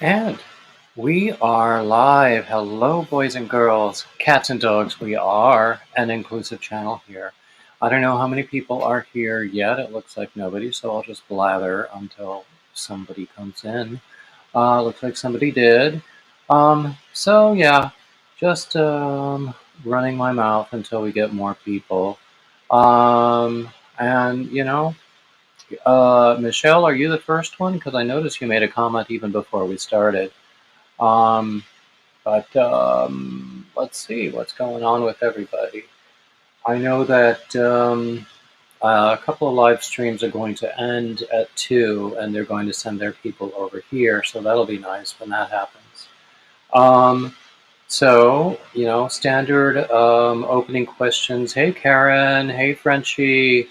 And we are live. Hello, boys and girls, cats and dogs. We are an inclusive channel here. I don't know how many people are here yet. It looks like nobody, so I'll just blather until somebody comes in. Looks like somebody did. So yeah, just running my mouth until we get more people. And Michelle, are you the first one? Because I noticed you made a comment even before we started. Um, but let's see what's going on with everybody. I know that a couple of live streams are going to end at 2, and they're going to send their people over here, so that'll be nice when that happens. So, standard opening questions. Hey, Karen. Hey, Frenchie.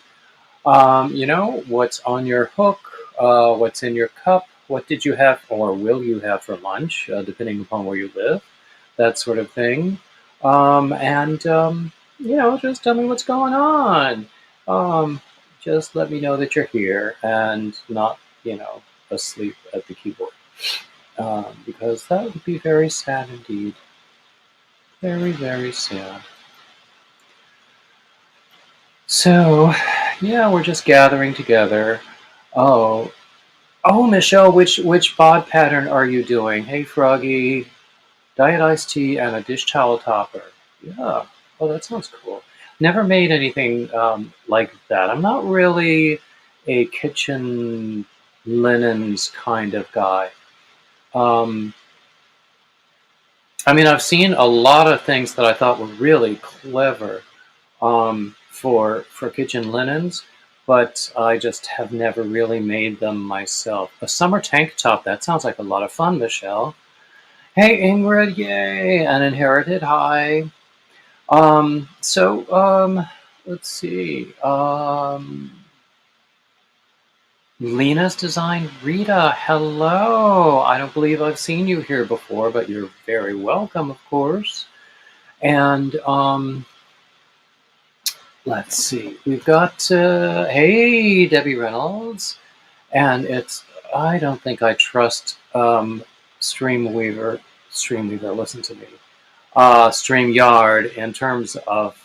What's on your hook? What's in your cup? What did you have or will you have for lunch, depending upon where you live? That sort of thing. And just tell me what's going on. Um, just let me know that you're here and not, asleep at the keyboard. Because that would be very sad indeed. Very, very sad. So, yeah, we're just gathering together. Oh, Michelle, which bod pattern are you doing? Hey, Froggy, diet iced tea and a dish towel topper. Yeah, oh, that sounds cool. Never made anything like that. I'm not really a kitchen linens kind of guy. Um, I mean, I've seen a lot of things that I thought were really clever for kitchen linens, but I just have never really made them myself. A summer tank top, that sounds like a lot of fun, Michelle. Hey, Ingrid, yay, and Inherited, hi. Let's see. Lena's Design, Rita, hello. I don't believe I've seen you here before, but you're very welcome, of course. And let's see. We've got, hey, Debbie Reynolds. And I don't think I trust Streamweaver, listen to me, StreamYard in terms of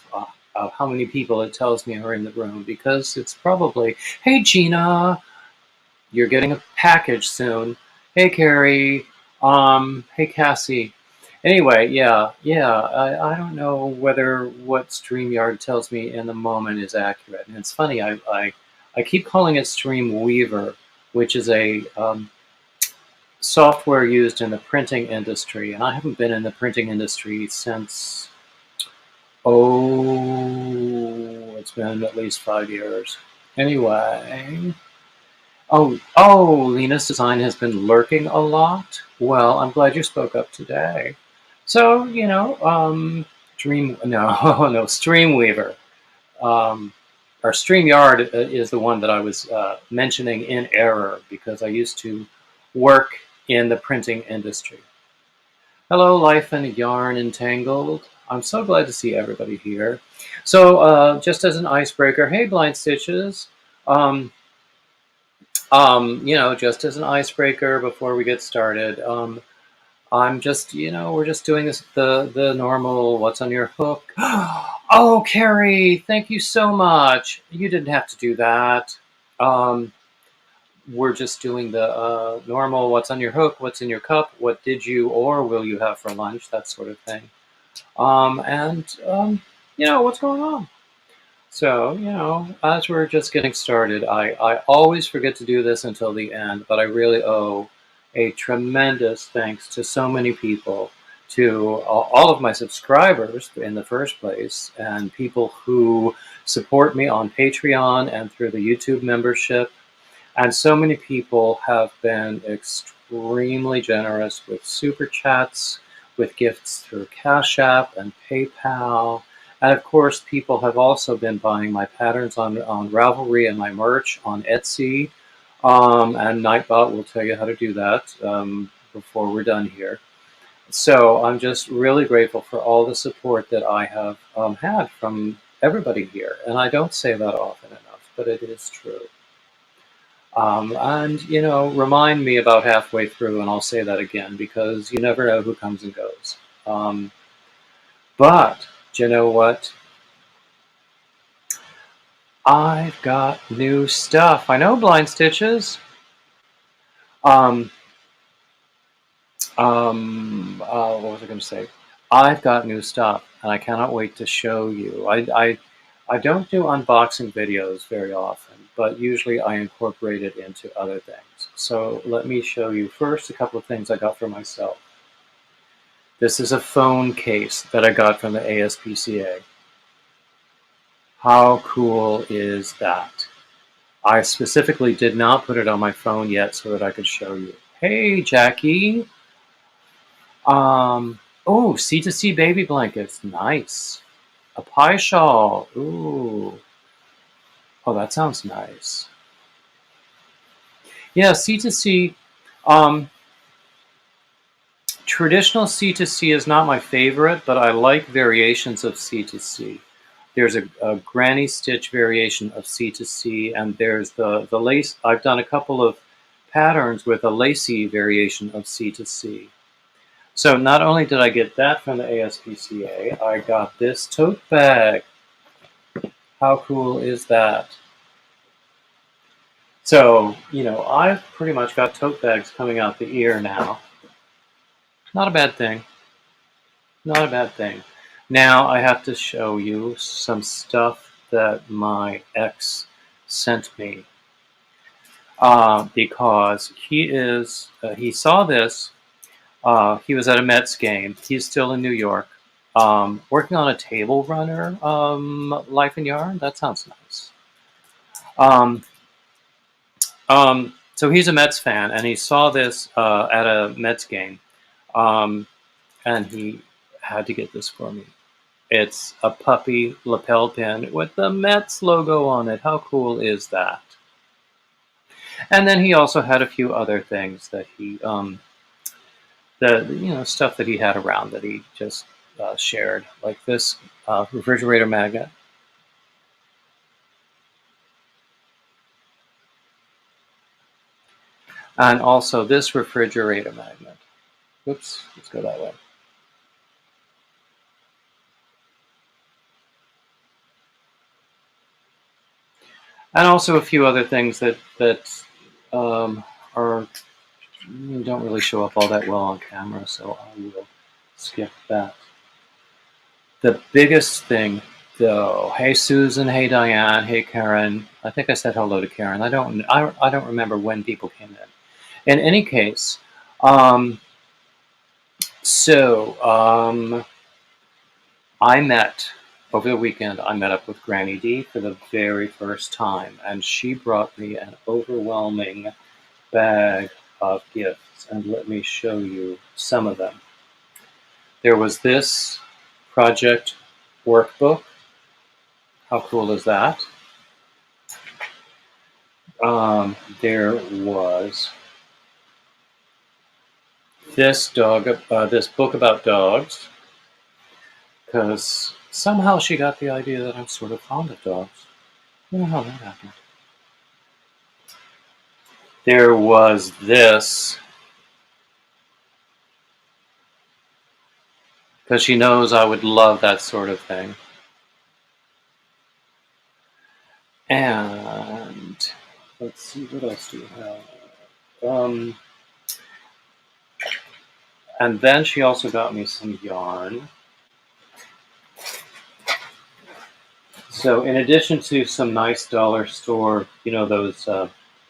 how many people it tells me are in the room, because it's probably, hey, Gina, you're getting a package soon. Hey, Carrie. Hey, Cassie. Anyway, yeah. I don't know whether what StreamYard tells me in the moment is accurate. And it's funny, I keep calling it Streamweaver, which is a software used in the printing industry. And I haven't been in the printing industry since, it's been at least 5 years. Anyway. Lena's Design has been lurking a lot. Well, I'm glad you spoke up today. So, Streamweaver. Or StreamYard is the one that I was mentioning in error because I used to work in the printing industry. Hello, Life and Yarn Entangled. I'm so glad to see everybody here. So, just as an icebreaker, hey, Blind Stitches. Just as an icebreaker before we get started, I'm just, we're just doing this the normal. What's on your hook? Oh, Carrie, thank you so much. You didn't have to do that. We're just doing the normal. What's on your hook? What's in your cup? What did you or will you have for lunch? That sort of thing. What's going on? So, as we're just getting started, I always forget to do this until the end, but I really owe a tremendous thanks to so many people, to all of my subscribers in the first place, and people who support me on Patreon and through the YouTube membership. And so many people have been extremely generous with super chats, with gifts through Cash App and PayPal. And of course, people have also been buying my patterns on Ravelry and my merch on Etsy. And Nightbot will tell you how to do that before we're done here. So I'm just really grateful for all the support that I have had from everybody here. And I don't say that often enough, but it is true. And, remind me about halfway through, and I'll say that again because you never know who comes and goes. But, do you know what? I've got new stuff. I know, Blind Stitches. Um, what was I going to say? I've got new stuff, and I cannot wait to show you. I don't do unboxing videos very often, but usually I incorporate it into other things. So let me show you first a couple of things I got for myself. This is a phone case that I got from the ASPCA. How cool is that? I specifically did not put it on my phone yet so that I could show you. Hey, Jackie. Oh, C2C baby blankets. Nice. A pie shawl. Ooh. Oh, that sounds nice. Yeah, C2C. Traditional C2C is not my favorite, but I like variations of C2C. There's a granny stitch variation of C2C, and there's the lace. I've done a couple of patterns with a lacy variation of C2C. So not only did I get that from the ASPCA, I got this tote bag. How cool is that? So, I've pretty much got tote bags coming out the ear now. Not a bad thing. Not a bad thing. Now I have to show you some stuff that my ex sent me. Because he saw this. He was at a Mets game. He's still in New York. Working on a table runner, Life and Yarn. That sounds nice. So he's a Mets fan, and he saw this at a Mets game, and he had to get this for me. It's a puppy lapel pin with the Mets logo on it. How cool is that? And then he also had a few other things that he, stuff that he had around that he just shared, like this refrigerator magnet. And also this refrigerator magnet. Oops, let's go that way. And also a few other things that don't really show up all that well on camera, so I will skip that. The biggest thing, though, hey Susan, hey Diane, hey Karen. I think I said hello to Karen. I don't remember when people came in. In any case, I met over the weekend. I met up with Granny D for the very first time, and she brought me an overwhelming bag of gifts. And let me show you some of them. There was this project workbook. How cool is that? There was this book about dogs, because somehow she got the idea that I'm sort of fond of dogs. I don't know how that happened. There was this, because she knows I would love that sort of thing. And let's see, what else do you have? And then she also got me some yarn. So in addition to some nice dollar store, those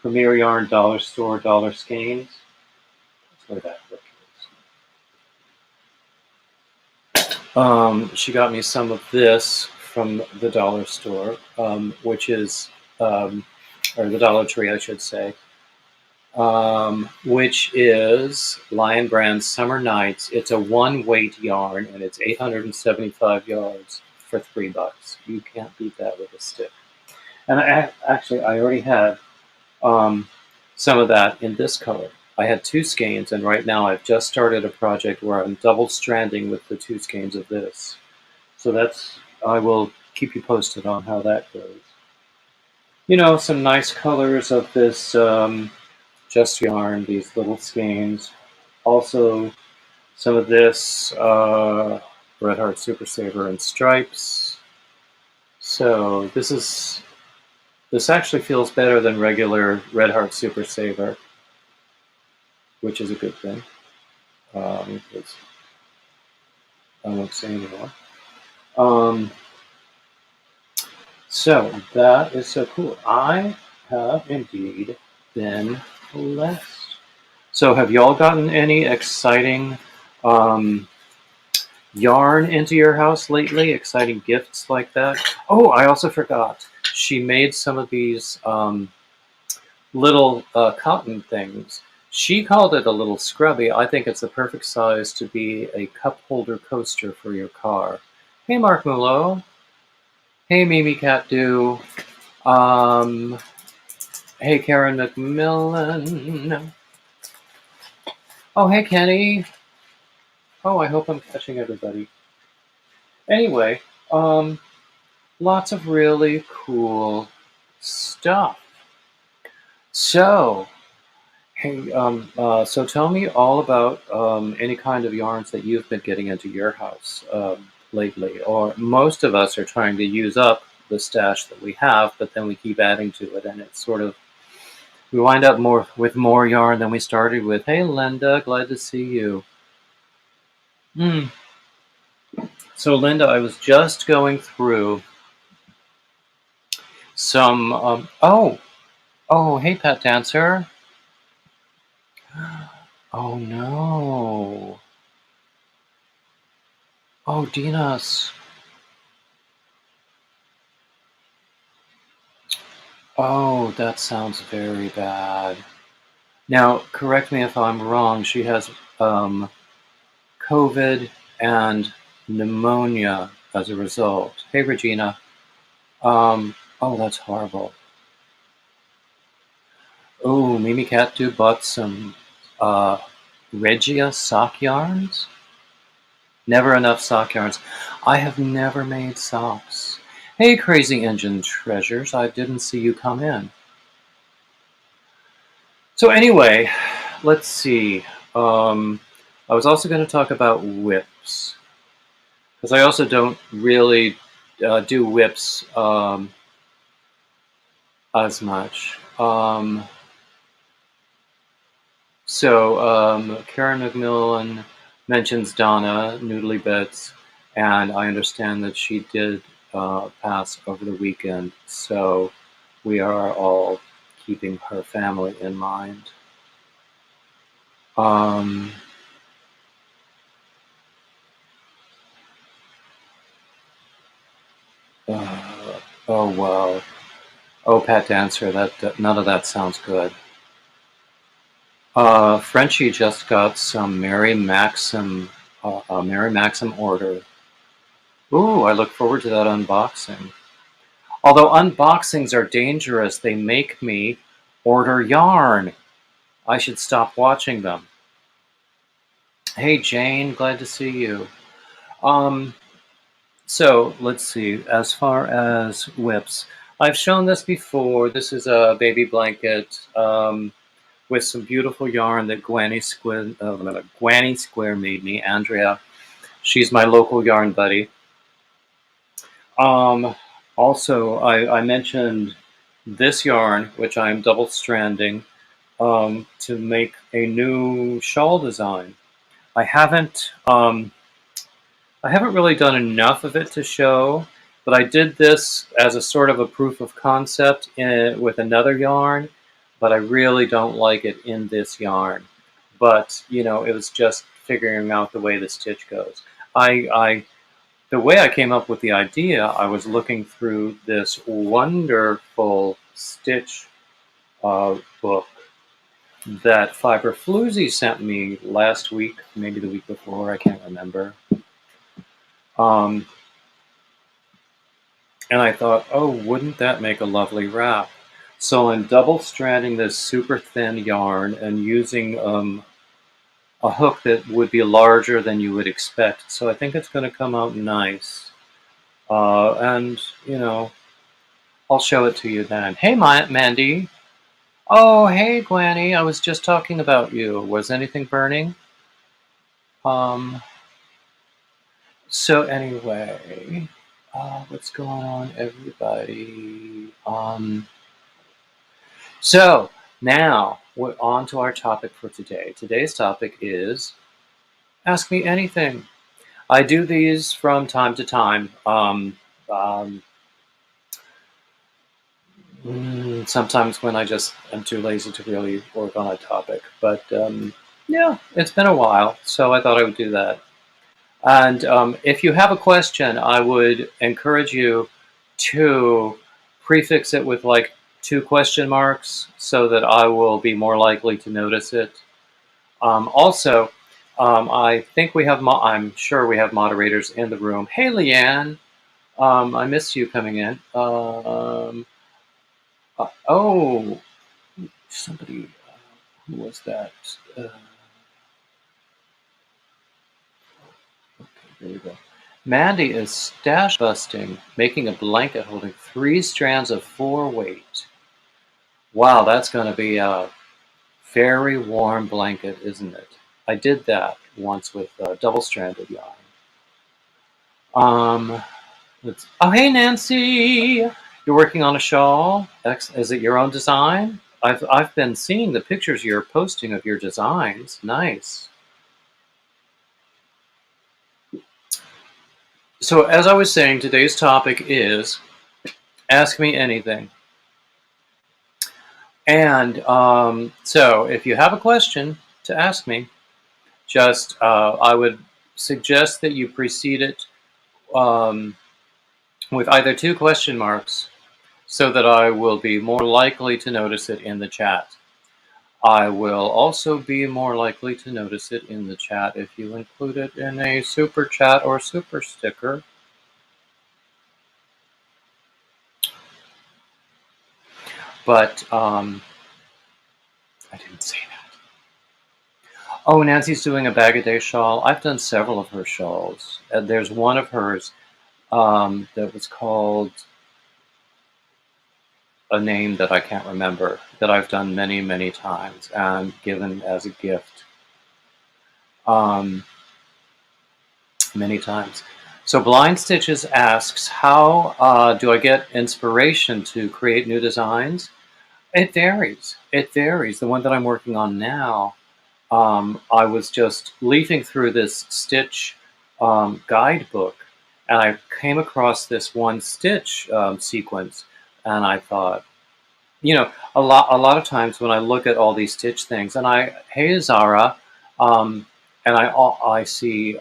Premier Yarn dollar store dollar skeins. That's where that book is. She got me some of this from the dollar store, which is, or the Dollar Tree, I should say, which is Lion Brand Summer Nights. It's a one-weight yarn, and it's 875 yards for $3. You can't beat that with a stick. And I already had some of that in this color. I had two skeins, and right now I've just started a project where I'm double stranding with the two skeins of this. So I will keep you posted on how that goes. some nice colors of this just yarn, these little skeins. Also, some of this Red Heart Super Saver in stripes. So this actually feels better than regular Red Heart Super Saver, which is a good thing. Because I won't say anymore. So that is so cool. I have indeed been blessed. So have y'all gotten any exciting yarn into your house lately? Exciting gifts like that? Oh, I also forgot. She made some of these little cotton things. She called it a little scrubby. I think it's the perfect size to be a cup holder coaster for your car. Hey, Mark Mullo. Hey, Mimi Cat Do. Um, hey, Karen McMillan. Oh, hey, Kenny. Oh, I hope I'm catching everybody. Anyway, lots of really cool stuff. So, hey, so tell me all about any kind of yarns that you've been getting into your house lately. Or most of us are trying to use up the stash that we have, but then we keep adding to it, and it's sort of we wind up with more yarn than we started with. Hey, Linda, glad to see you. Hmm. So, Linda, I was just going through some. Oh, hey, Pet Dancer. Oh no. Oh, Dinas. Oh, that sounds very bad. Now, correct me if I'm wrong. She has COVID and pneumonia as a result. Hey, Regina. Oh, that's horrible. Oh, Mimi Cat Do bought some uh, Regia sock yarns. Never enough sock yarns. I have never made socks. Hey, Crazy Engine Treasures. I didn't see you come in. So anyway, let's see. I was also going to talk about whips because I also don't really do whips as much. Karen McMillan mentions Donna Noodly Bits, and I understand that she did pass over the weekend. So we are all keeping her family in mind. Um, oh wow. Oh, Pat Dancer, that none of that sounds good. Frenchie just got some Mary Maxim order. Ooh, I look forward to that unboxing. Although unboxings are dangerous, they make me order yarn. I should stop watching them. Hey Jane, glad to see you. Um, so let's see. As far as whips, I've shown this before. This is a baby blanket. With some beautiful yarn that Granny Square made me, Andrea. She's my local yarn buddy. Um, Also, I mentioned this yarn, which I'm double stranding to make a new shawl design. I haven't I haven't really done enough of it to show, but I did this as a sort of a proof of concept with another yarn, but I really don't like it in this yarn. But, it was just figuring out the way the stitch goes. The way I came up with the idea, I was looking through this wonderful stitch book that Fiber Floozy sent me last week, maybe the week before, I can't remember. Um, And I thought, oh, wouldn't that make a lovely wrap? So I'm double stranding this super thin yarn and using a hook that would be larger than you would expect. So I think it's going to come out nice. And, I'll show it to you then. Hey, Mandy. Oh, hey, Granny. I was just talking about you. Was anything burning? Um, so anyway, what's going on, everybody? So now we're on to our topic for today. Today's topic is Ask Me Anything. I do these from time to time. Um, Sometimes when I just am too lazy to really work on a topic. But yeah, it's been a while, so I thought I would do that. And if you have a question, I would encourage you to prefix it with like 2 question marks so that I will be more likely to notice it. Also, I think we have, I'm sure we have moderators in the room. Hey, Leanne, I missed you coming in. Oh, somebody, who was that? Okay, there we go. Mandy is stash busting, making a blanket holding 3 strands of 4 weight. Wow, that's going to be a very warm blanket, isn't it? I did that once with double-stranded yarn. Oh, hey, Nancy! You're working on a shawl? Is it your own design? I've been seeing the pictures you're posting of your designs. Nice. So, as I was saying, today's topic is Ask Me Anything. And so, if you have a question to ask me, just I would suggest that you precede it with either 2 question marks so that I will be more likely to notice it in the chat. I will also be more likely to notice it in the chat if you include it in a super chat or super sticker. But I didn't say that. Oh, Nancy's doing a bag-a-day shawl. I've done several of her shawls. There's one of hers that was called a name that I can't remember, that I've done many, many times and given as a gift many times. So Blind Stitches asks, how do I get inspiration to create new designs? It varies. It varies. The one that I'm working on now, I was just leafing through this stitch guidebook, and I came across this one stitch sequence, and I thought, a lot of times when I look at all these stitch things, and hey Zara, and I see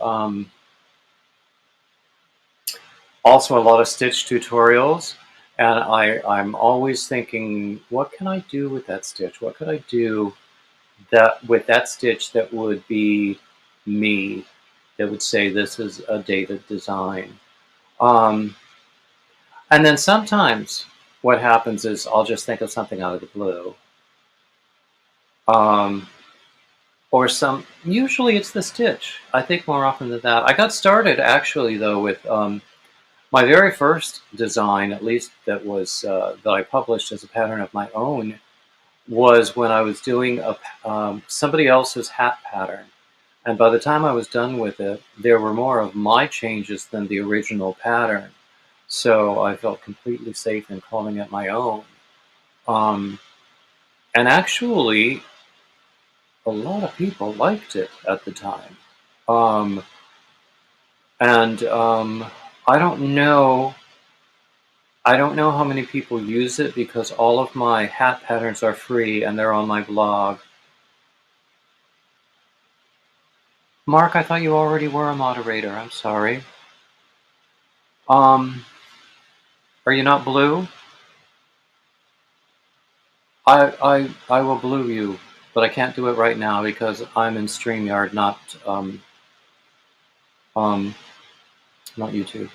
also a lot of stitch tutorials, and I'm always thinking, what can I do with that stitch? What could I do with that stitch that would be me, that would say this is a dated design? And then sometimes what happens is I'll just think of something out of the blue. Or usually it's the stitch. I think more often than that. I got started actually though with my very first design, at least that was that I published as a pattern of my own, was when I was doing somebody else's hat pattern. And by the time I was done with it, there were more of my changes than the original pattern. So I felt completely safe in calling it my own. And actually, a lot of people liked it at the time. I don't know. I don't know how many people use it because all of my hat patterns are free and they're on my blog. Mark, I thought you already were a moderator. I'm sorry. Are you not blue? I will blue you, but I can't do it right now because I'm in StreamYard, not YouTube.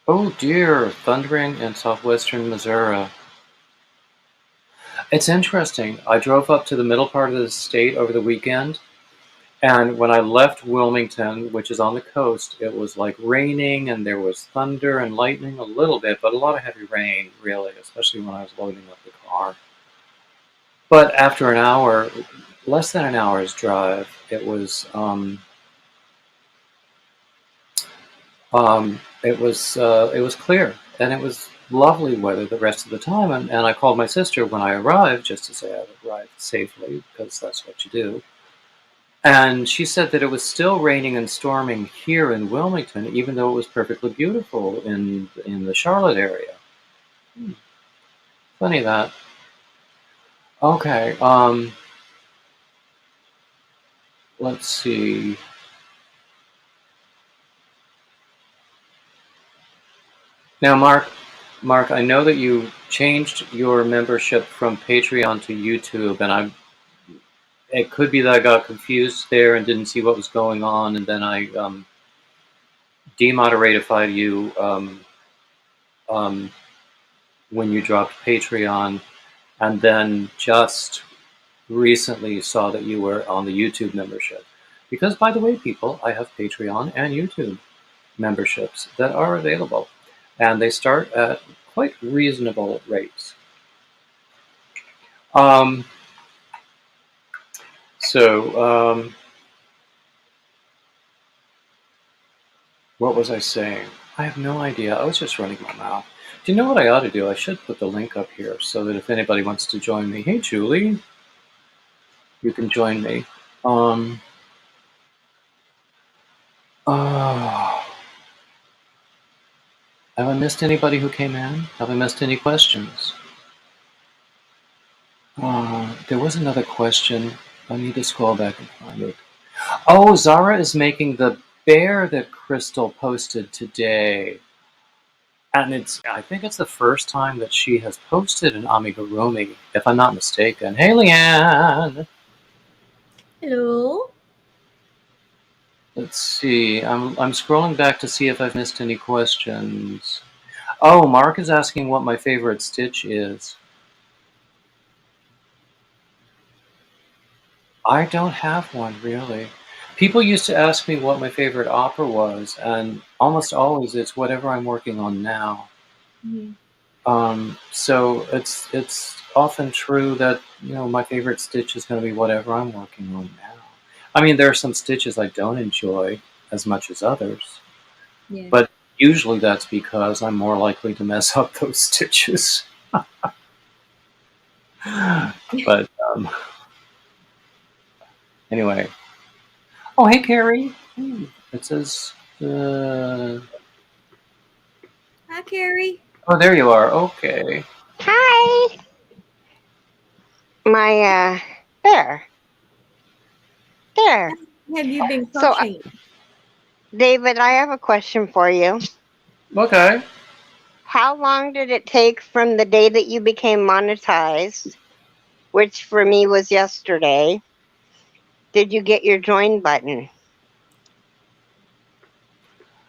Oh dear, thundering in southwestern Missouri. It's interesting. I drove up to the middle part of the state over the weekend, And when I left Wilmington, which is on the coast, it was like raining and there was thunder and lightning a little bit, but a lot of heavy rain, really, especially when I was loading up the car. But after an hour, less than an hour's drive, it was clear and it was lovely weather the rest of the time. And I called my sister when I arrived just to say I arrived safely because that's what you do. And she said that it was still raining and storming here in Wilmington, even though it was perfectly beautiful in the Charlotte area. Hmm. Funny that. Okay. Let's see. Now, Mark, I know that you changed your membership from Patreon to YouTube, and it could be that I got confused there and didn't see what was going on, and then I demoderatified you um, when you dropped Patreon, and then just recently saw that you were on the YouTube membership. Because, by the way, people, I have Patreon and YouTube memberships that are available, and they start at quite reasonable rates. Um, so, what was I saying? I have no idea. I was just running my mouth. Do you know what I ought to do? I should put the link up here so that if anybody wants to join me, hey, Julie, you can join me. Oh, have I missed anybody who came in? Have I missed any questions? There was another question. I need to scroll back and find it. Oh, Zara is making the bear that Crystal posted today. And I think it's the first time that she has posted an amigurumi, if I'm not mistaken. Hey, Leanne! Hello. Let's see. I'm scrolling back to see if I've missed any questions. Oh, Mark is asking what my favorite stitch is. I don't have one, really. People used to ask me what my favorite opera was, and almost always it's whatever I'm working on now. Mm-hmm. So it's often true that my favorite stitch is going to be whatever I'm working on now. I mean, there are some stitches I don't enjoy as much as others, Yeah. but usually that's because I'm more likely to mess up those stitches. But anyway. Oh, hey, Carrie. It says. Hi, Carrie. Oh, there you are. Okay. Hi. My there. There. Have you been So crocheting? David, I have a question for you. Okay. How long did it take from the day that you became monetized, which for me was yesterday, did you get your join button?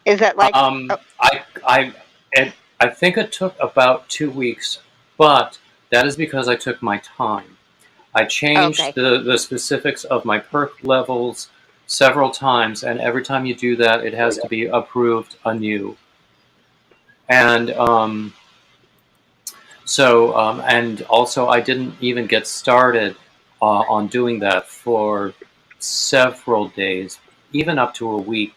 Is that like Um, oh, I I I think it took about 2 weeks, but that is because I took my time. I changed okay. the specifics of my perk levels several times, and every time you do that, it has to be approved anew. And and also, I didn't even get started on doing that for several days, even up to a week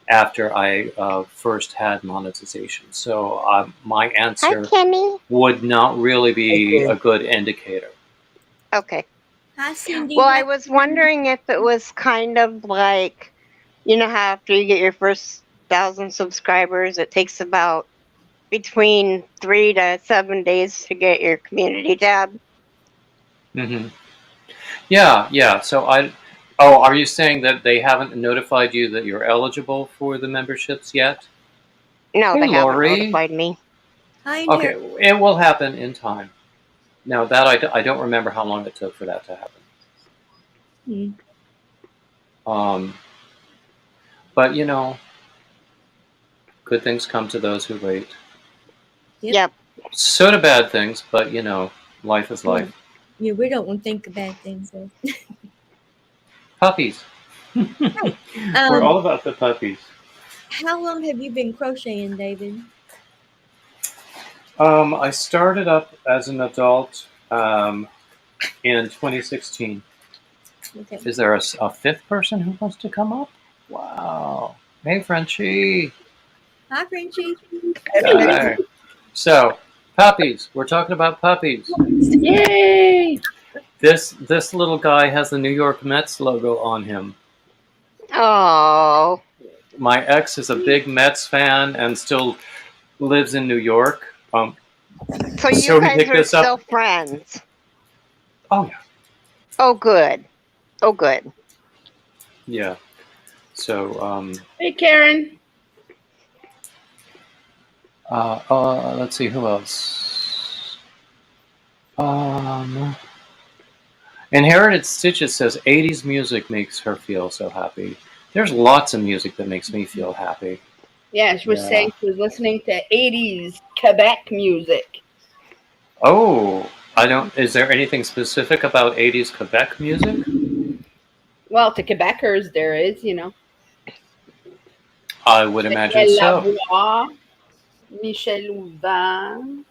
after I first had monetization. So my Hi answer Kenny. would not really be a good indicator. Okay. Hi, Cindy. Well, Hi, I was Karen. wondering if it was kind of like how after you get your first 1,000 subscribers, it takes about between 3 to 7 days to get your community tab. Hmm. Yeah. So oh, are you saying that they haven't notified you that you're eligible for the memberships yet? No, Hey, they haven't Lori. notified me. Hi, Okay, Nerd. it will happen in time. Now that I don't remember how long it took for that to happen. Hmm. Um, but good things come to those who wait. Yep. Yep. So do bad things, but life is Yeah. life. Yeah, we don't want to think of bad things. So. Puppies. We're Um, all about the puppies. how long have you been crocheting, David? I started up as an adult in 2016. Okay. Is there a fifth person who wants to come up? Wow. Hey, Frenchie. Hi, Frenchie. Hi. So, puppies. We're talking about puppies. Yay! This little guy has the New York Mets logo on him. Oh, My ex is a big Mets fan and still lives in New York. so you So he guys picked are this up. still friends? Oh yeah, Oh, good. Oh, good. yeah. So Hey, Karen. let's see who else. Inherited Stitches says 80s music makes her feel so happy. There's lots of music that makes me feel happy. Yeah, she was Yeah. saying she was listening to 80s Quebec music. Oh, I don't. Is there anything specific about 80s Quebec music? Well, to Quebecers, there is, you know. I would imagine Michel so. Lavoie, Michel Louvain.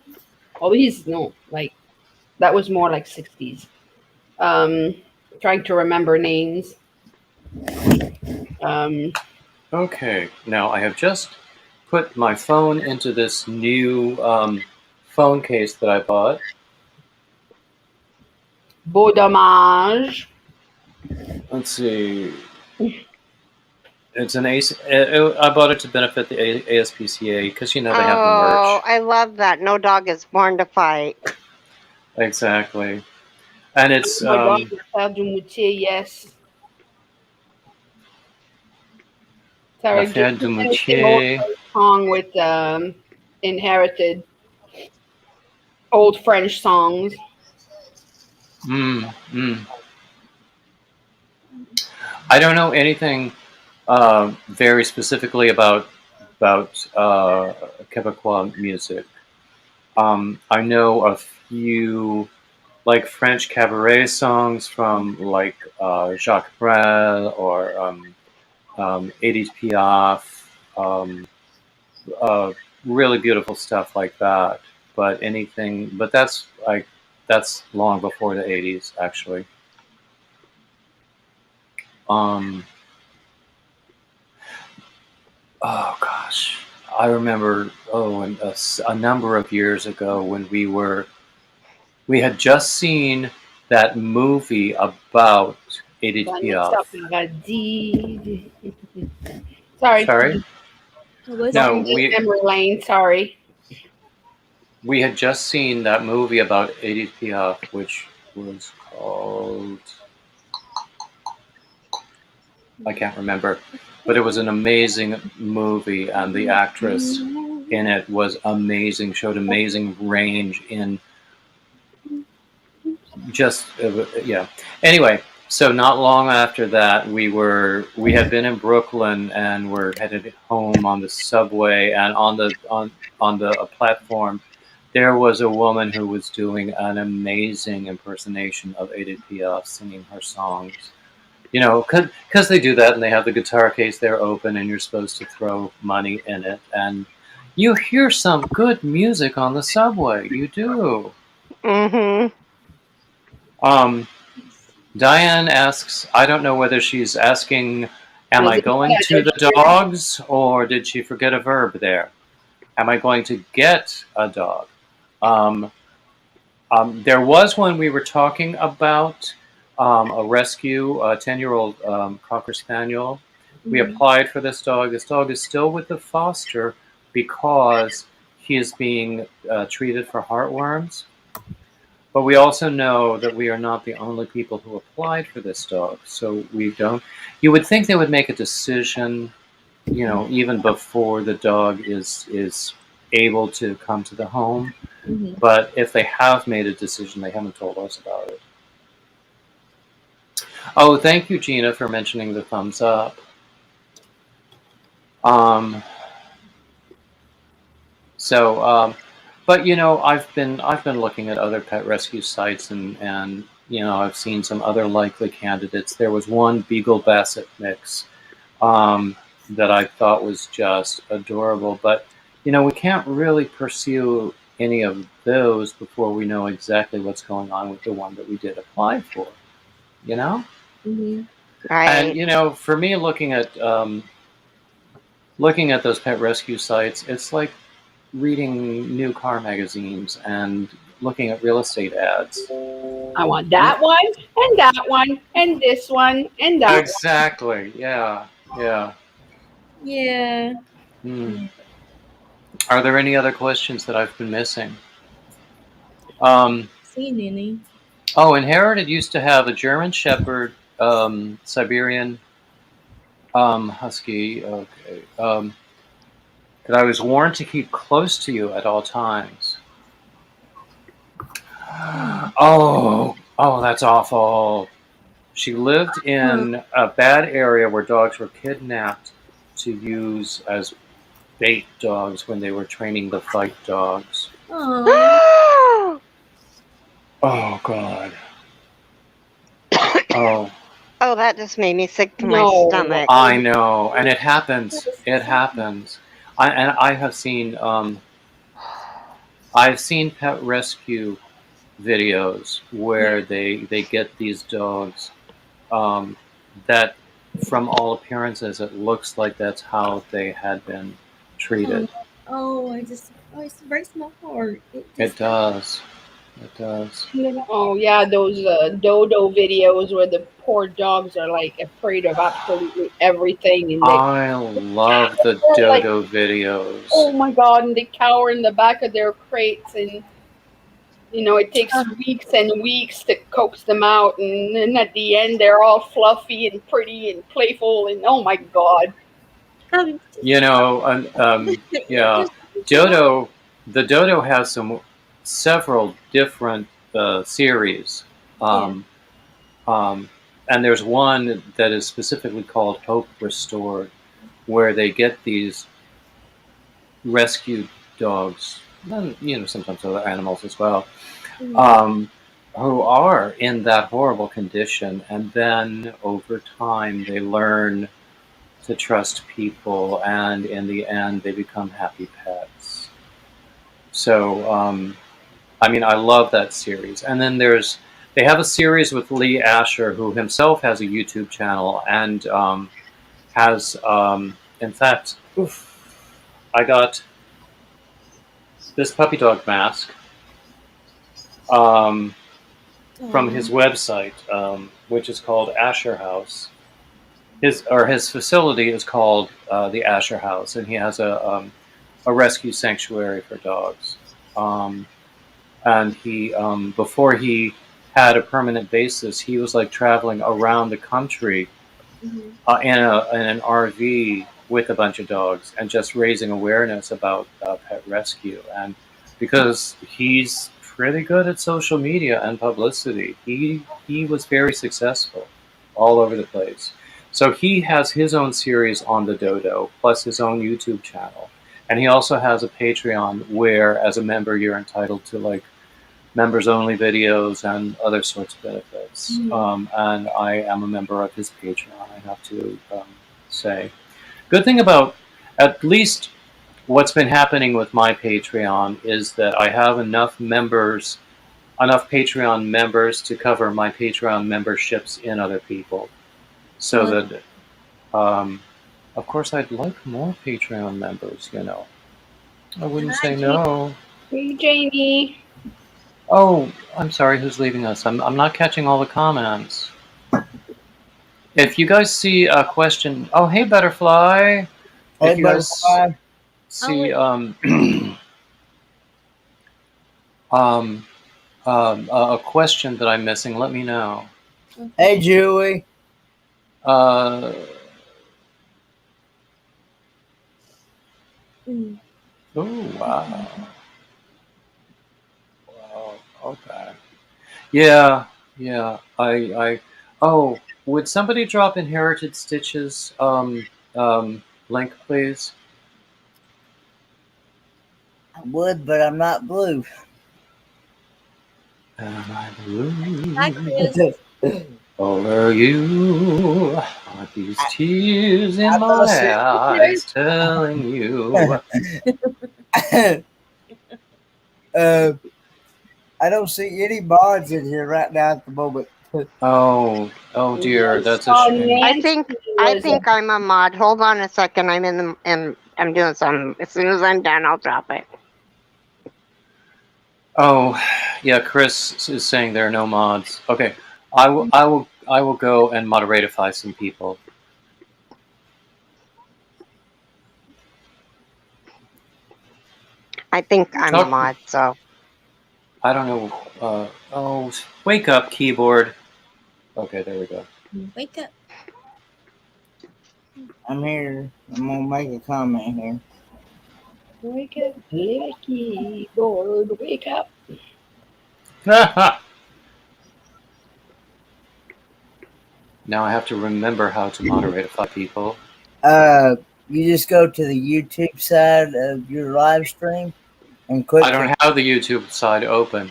Oh, he's no, like, that was more like 60s. Trying to remember names. Okay, now I have just put my phone into this new phone case that I bought. Beau Dommage. Let's see. It's an I bought it to benefit the ASPCA because you know they have the Oh, merch. I love that. No dog is born to fight. Exactly, and it's Oh my God, L'Affaire du Moutier, yes. Sorry, just L'Affaire du finishing old Moutier. song with inherited old French songs. Mm. I don't know anything very specifically about Quebecois music. I know a few like French cabaret songs from like Jacques Brel or 80s Piaf, uh, really beautiful stuff like that. But anything, but that's long before the 80s actually. Um, oh gosh, I remember and a number of years ago when we had just seen that movie about Edith Piaf. Vanessa Paradis. Sorry, Sorry? What was No, going it? down we memory lane. Sorry. we had just seen that movie about Edith Piaf, which was called I can't remember, but it was an amazing movie, and the actress in it was amazing. Showed amazing range in just yeah. Anyway, so not long after that, we had been in Brooklyn and were headed home on the subway, and on the platform, there was a woman who was doing an amazing impersonation of Edith Piaf, singing her songs. You know, because they do that, and they have the guitar case there open, and you're supposed to throw money in it, and you hear some good music on the subway. You do. Mm-hmm. Um, Diane asks, I don't know whether she's asking, am Was I it going to the dogs, or did she forget a verb there? Am I going to get a dog? Um, there was one we were talking about, a rescue, a 10-year-old Cocker Spaniel. We applied for this dog. This dog is still with the foster because he is being treated for heartworms. But we also know that we are not the only people who applied for this dog. So we don't. You would think they would make a decision, you know, even before the dog is able to come to the home. Mm-hmm. But if they have made a decision, they haven't told us about it. Oh, thank you, Gina, for mentioning the thumbs up. Um, so But I've been looking at other pet rescue sites, and I've seen some other likely candidates. There was one Beagle Basset mix that I thought was just adorable, but we can't really pursue any of those before we know exactly what's going on with the one that we did apply for. You know, Mm-hmm. and Right. for me, looking at those pet rescue sites, it's like reading new car magazines and looking at real estate ads. I want Yeah, that one and that one and this one and that one. exactly. Yeah, yeah. Yeah. Hmm. Mm. Are there any other questions that I've been missing? Um, Seen any? oh, Inherited used to have a German Shepherd, Siberian Husky. Okay. That I was warned to keep close to you at all times. Hmm. Oh, that's awful. She lived Huh. in a bad area where dogs were kidnapped to use as bait dogs when they were training the fight dogs. Oh. Oh, God. Oh, Oh, that just made me sick to my No, stomach. I know. And it happens. That's It sad. happens. I have seen, I've seen pet rescue videos Yeah. where they get these dogs um, that, from all appearances, it looks like that's how they had been Oh. treated. Oh. It breaks my heart. It It just. does. It does. oh yeah, those dodo videos where the poor dogs are like afraid of absolutely everything, and they I love the they're like, dodo videos. oh my god, and they cower in the back of their crates, and it takes Uh, weeks and weeks to coax them out, and then at the end they're all fluffy and pretty and playful, and oh my god. I mean, You know, yeah, just love. dodo. The dodo has several different series, Yeah. um, um, and there's one that is specifically called Hope Restored, where they get these rescued dogs, and sometimes other animals as well, Mm. um, who are in that horrible condition, and then over time they learn to trust people, and in the end they become happy pets. So, I mean, I love that series. And then they have a series with Lee Asher, who himself has a YouTube channel and has, in fact, I got this puppy dog mask um, from Oh. his website, which is called Asher House. His facility is called the Asher House, and he has a rescue sanctuary for dogs. Um, and he before he had a permanent basis, he was like traveling around the country Mm-hmm. in an RV with a bunch of dogs and just raising awareness about pet rescue. And because he's pretty good at social media and publicity, he was very successful all over the place. So he has his own series on the dodo, plus his own YouTube channel. And he also has a Patreon where, as a member, you're entitled to like members only videos and other sorts of benefits. Mm-hmm. And I am a member of his Patreon, I have to say. Good thing about at least what's been happening with my Patreon is that I have enough Patreon members to cover my Patreon memberships in other people. So Huh. that, um, of course, I'd like more Patreon members. I wouldn't Hi, say Jean. no. Hey Jamie. Oh, I'm sorry, who's leaving us? I'm not catching all the comments. If you guys see a question, oh hey Butterfly. Hey, If you guys butterfly. I'll see let. um, a question that I'm missing, let me know. Hey, Okay. Julie. Uh, Mm. oh wow, wow, okay, yeah, yeah. Oh, would somebody drop Inherited Stitches link, please? I would, but I'm not blue. Am I blue? Hi, Chris. Or are you? Are these tears in I don't see. my eyes telling you? I don't see any mods in here right now at the moment. Oh dear, that's a saw shame. I Nancy think was I'm a mod. Hold on a second. I'm in the and I'm doing something. As soon as I'm done, I'll drop it. Oh, yeah, Chris is saying there are no mods. Okay, I will go and moderatify some people. I think I'm a mod. So I don't know. Oh, wake up, keyboard. Okay, there we go. Wake up. I'm here. I'm gonna make a comment here. wake up, little keyboard, wake up. Now I have to remember how to moderatify people. You just go to the YouTube side of your live stream and click. I don't have the YouTube side open.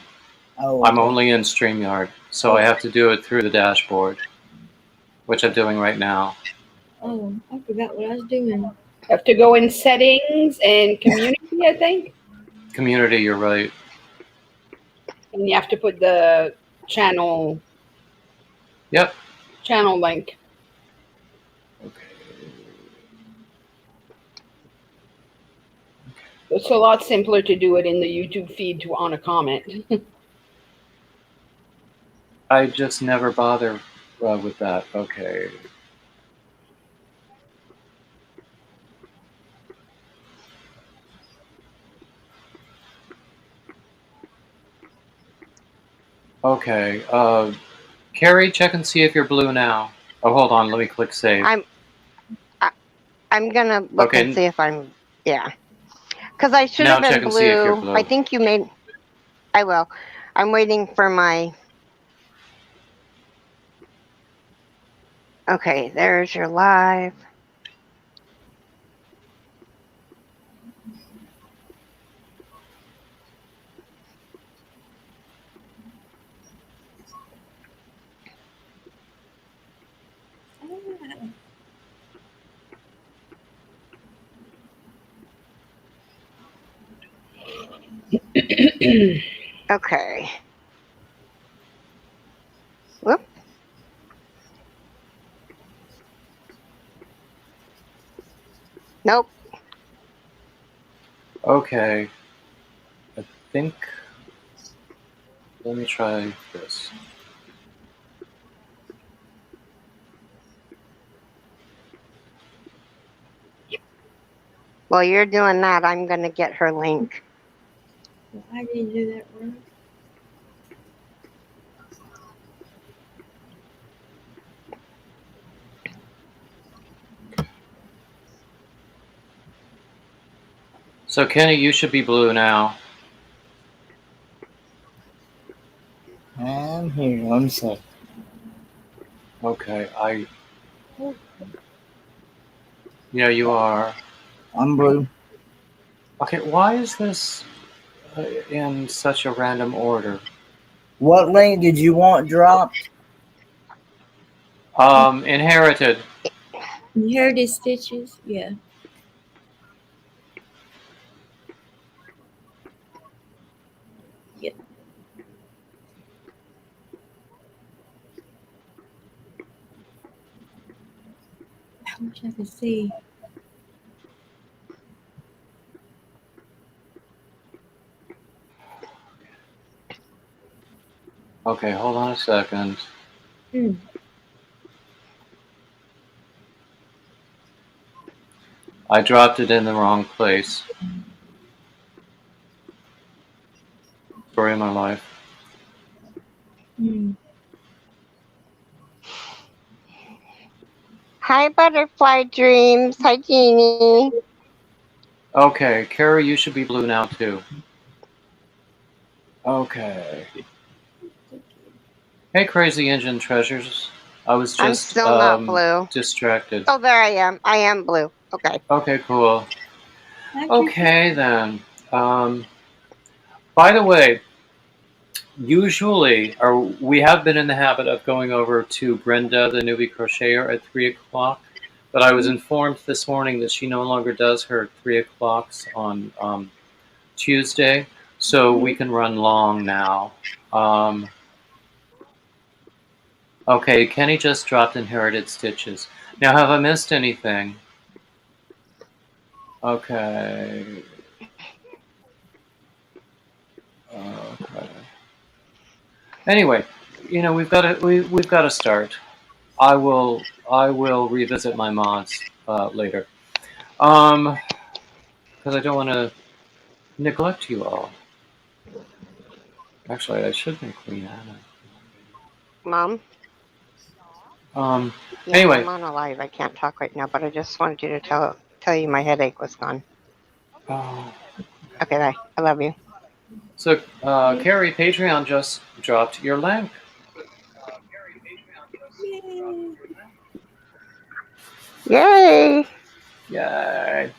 Oh, I'm only in StreamYard, so I have to do it through the dashboard, which I'm doing right now. Oh, I forgot what I was doing. Have to go in settings and community, I think, Community, you're right. and you have to put the channel. Yep. Channel link. Okay. It's a lot simpler to do it in the YouTube feed on a comment. I just never bother with that. Okay. Okay. Carrie, check and see if you're blue now. Oh, hold on. Let me click save. I'm gonna look and see if I'm because I should have Now check been and see if you're blue. I think you made. I will. I'm waiting for my. Okay, there's your live. Okay. Whoop. Nope. Okay. I think. Let me try this. While you're doing that, I'm gonna get her link. Well, I didn't do that wrong. So Kenny, you should be blue now. I'm here. One sec. Okay, Yeah, you are. I'm blue. Okay, why is this in such a random order? What link did you want dropped? Inherited. Inherited stitches. Yeah. Yeah. I wish I could see. Okay, hold on a second. I dropped it in the wrong place. Story of my life. Hi, Butterfly Dreams. Hi, Jeannie. Okay, Carrie, you should be blue now too. Okay. Hey, Crazy Engine Treasures. I was just I'm still not blue. distracted. Oh, there I am. I am blue. Okay. Okay, cool. Okay then. Um, by the way, usually, or we have been in the habit of going over to Brenda, the newbie crocheter, at 3 o'clock. But I was informed this morning that she no longer does her 3 o'clocks on Tuesday, so we can run long now. Okay, Kenny just dropped inherited stitches. Now, have I missed anything? Okay. Okay. Anyway, we've got to start. I will revisit my mods later. Because I don't want to neglect you all. Actually, I should make Queen Anna. Mom? Yeah, Anyway, I'm on a live. I can't talk right now, but I just wanted you to tell you my headache was gone. Okay, bye. I love you. So, Carrie, Patreon just dropped your link. Yay! Yay!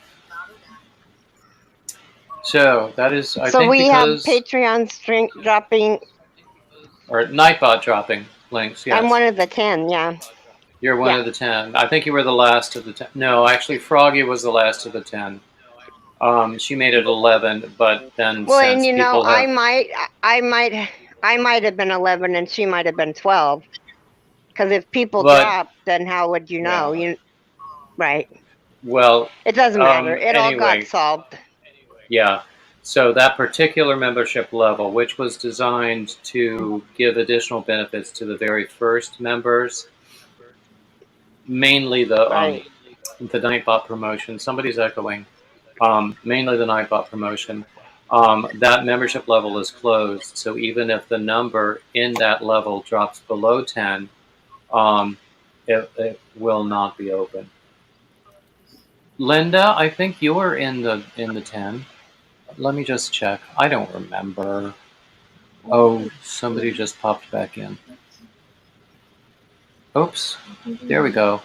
So that is, I So think, we have because Patreon string dropping. or Nightbot dropping links. Yes, I'm one of the 10. Yeah. you're one of the 10. I think you were the last of the 10. No, actually, Froggy was the last of the 10. She made it 11, but then Well, and since people have, I might have been 11, and she might have been 12. Because if people but drop, then how would you know? yeah, Right. well, It doesn't matter. It all got anyway, solved. yeah. So that particular membership level, which was designed to give additional benefits to the very first members, mainly the Right. Nightbot promotion. Somebody's echoing. Mainly the Nightbot promotion. That membership level is closed, so even if the number in that level drops below 10, it will not be open. Linda, I think you were in the 10. Let me just check. I don't remember. Oh, somebody just popped back in. Oops. There we go.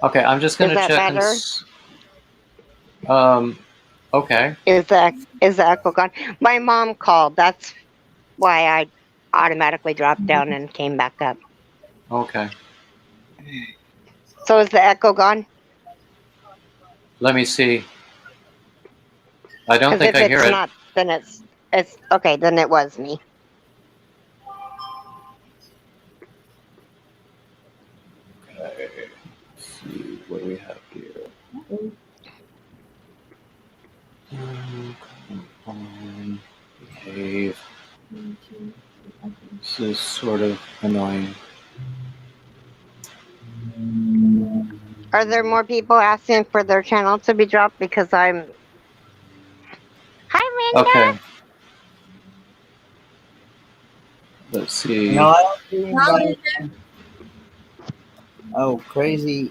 Okay, I'm just going Is to that check better? okay. Is the echo gone? My mom called. That's why I automatically dropped down and came back up. Okay. So is the echo gone? Let me see. I don't Because think if I hear it's it. not, then it's okay. Then it was me. Okay. Let's see. What do we have here? Come on. Behave. This is sort of annoying. Are there more people asking for their channel to be dropped? Because I'm. Hi, Linda. Okay. Let's see. No, I don't see anybody. Oh, crazy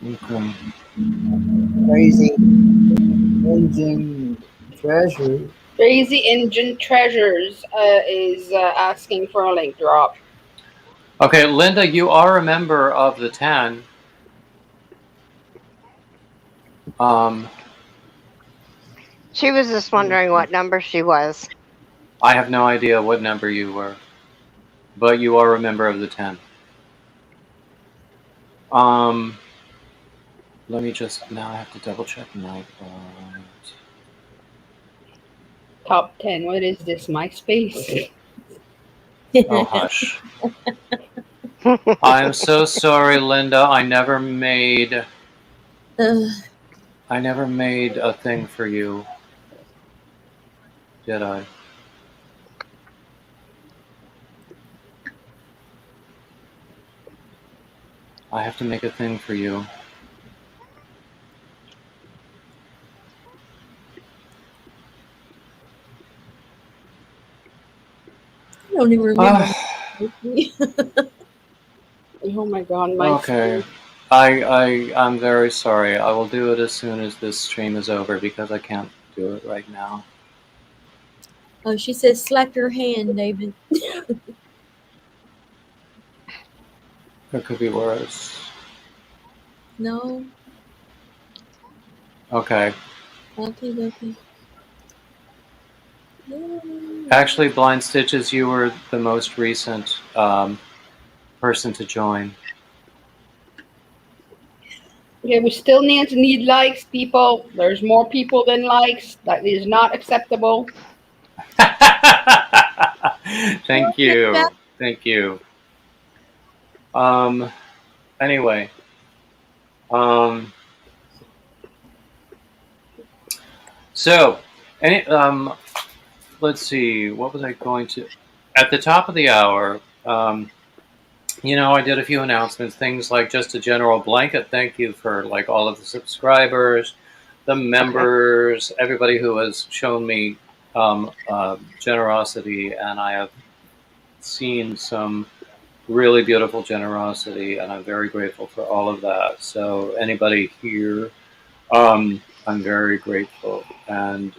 engine treasure. Crazy Engine Treasures is asking for a link drop. Okay, Linda, you are a member of the 10. She was just wondering what number she was. I have no idea what number you were, but you are a member of the 10. Let me just, now I have to double check Nightbot. Top 10. What is this? MySpace? Oh, hush. I am so sorry, Linda. I never made a thing for you. Did I? I have to make a thing for you. I don't even remember. Oh my god, Okay. I'm very sorry. I will do it as soon as this stream is over because I can't do it right now. Oh, she says slap your hand, David. It could be worse. No. Okay. Okay. Yay. Actually, Blind Stitches, you were the most recent person to join. Okay, we still need likes, people. There's more people than likes. That is not acceptable. Thank you. Thank you. Anyway. So, let's see. What was I going to? At the top of the hour, I did a few announcements. Things like just a general blanket thank you for like all of the subscribers, the members, everybody who has shown me generosity, and I have seen some really beautiful generosity, and I'm very grateful for all of that. So anybody here, I'm very grateful, and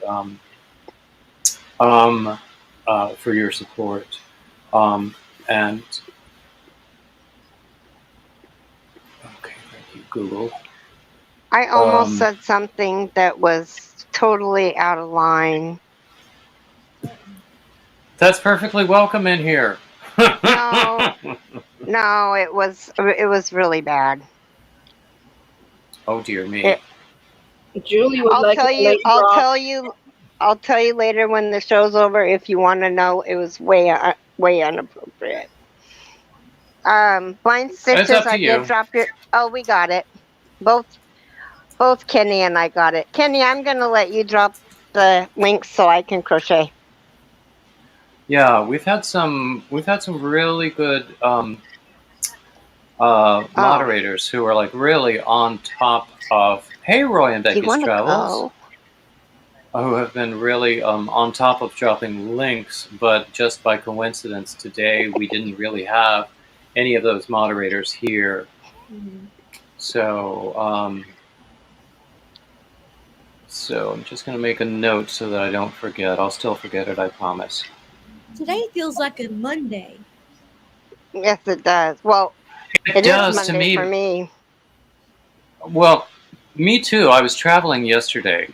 for your support. And okay, thank you, Google. I almost said something that was totally out of line. That's perfectly welcome in here. No, it was really bad. Oh dear me. Julie would I'll like tell a you. late drop. I'll tell you later when the show's over if you want to know. It was way inappropriate. Blind It's Stitches. up to I did you. drop your. Oh, we got it. Both Kenny and I got it. Kenny, I'm gonna let you drop the links so I can crochet. Yeah, we've had some really good moderators who are like really on top of. Hey, Roy and Becky's Travels. Who have been really on top of dropping links, but just by coincidence today we didn't really have any of those moderators here. Mhm. So I'm just going to make a note so that I don't forget. I'll still forget it, I promise. Today feels like a Monday. Yes, it does. Well, it does is Monday to me. for me. Well, me too. I was traveling yesterday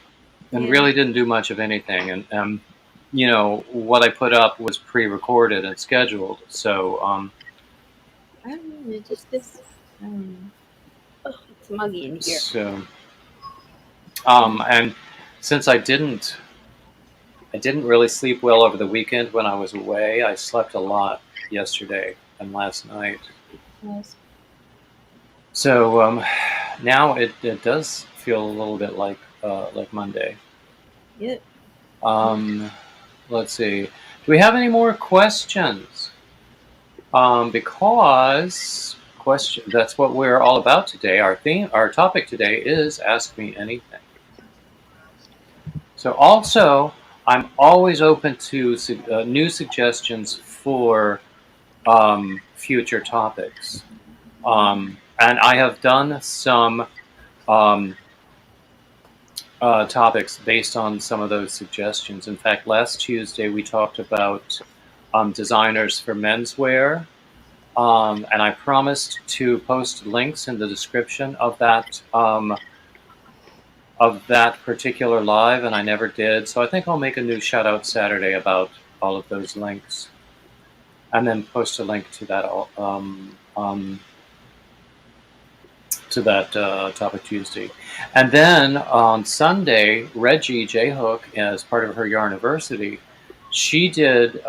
and really didn't do much of anything. And what I put up was pre-recorded and scheduled. So I don't know. It just feels. Oh, it's muggy in here. So, and since I didn't really sleep well over the weekend when I was away, I slept a lot yesterday and last night. Yes. So now it does feel a little bit like Monday. Yep. Let's see. Do we have any more questions? Because that's what we're all about today. Our topic today is Ask Me Anything. So also, I'm always open to new suggestions for future topics. And I have done some topics based on some of those suggestions. In fact, last Tuesday we talked about designers for menswear. And I promised to post links in the description of that particular live, and I never did. So I think I'll make a new shout out Saturday about all of those links, and then post a link to that Topic Tuesday. And then on Sunday, Reggie J Hook, as part of her Yarniversity, she did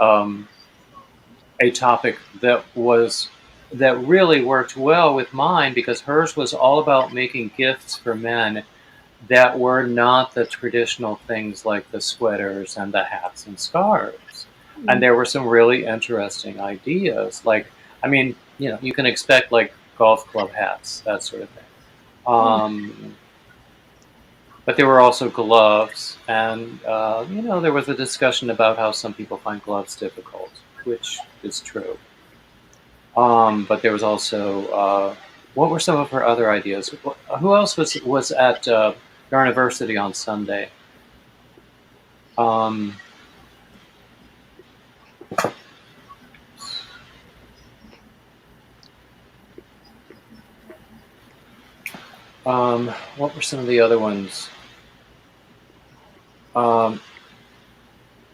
a topic that really worked well with mine, because hers was all about making gifts for men that were not the traditional things like the sweaters and the hats and scarves. And there were some really interesting ideas. Like, I mean, you can expect like golf club hats, that sort of thing. But there were also gloves, and there was a discussion about how some people find gloves difficult, which is true. But there was also what were some of her other ideas? Who else was at University on Sunday? What were some of the other ones?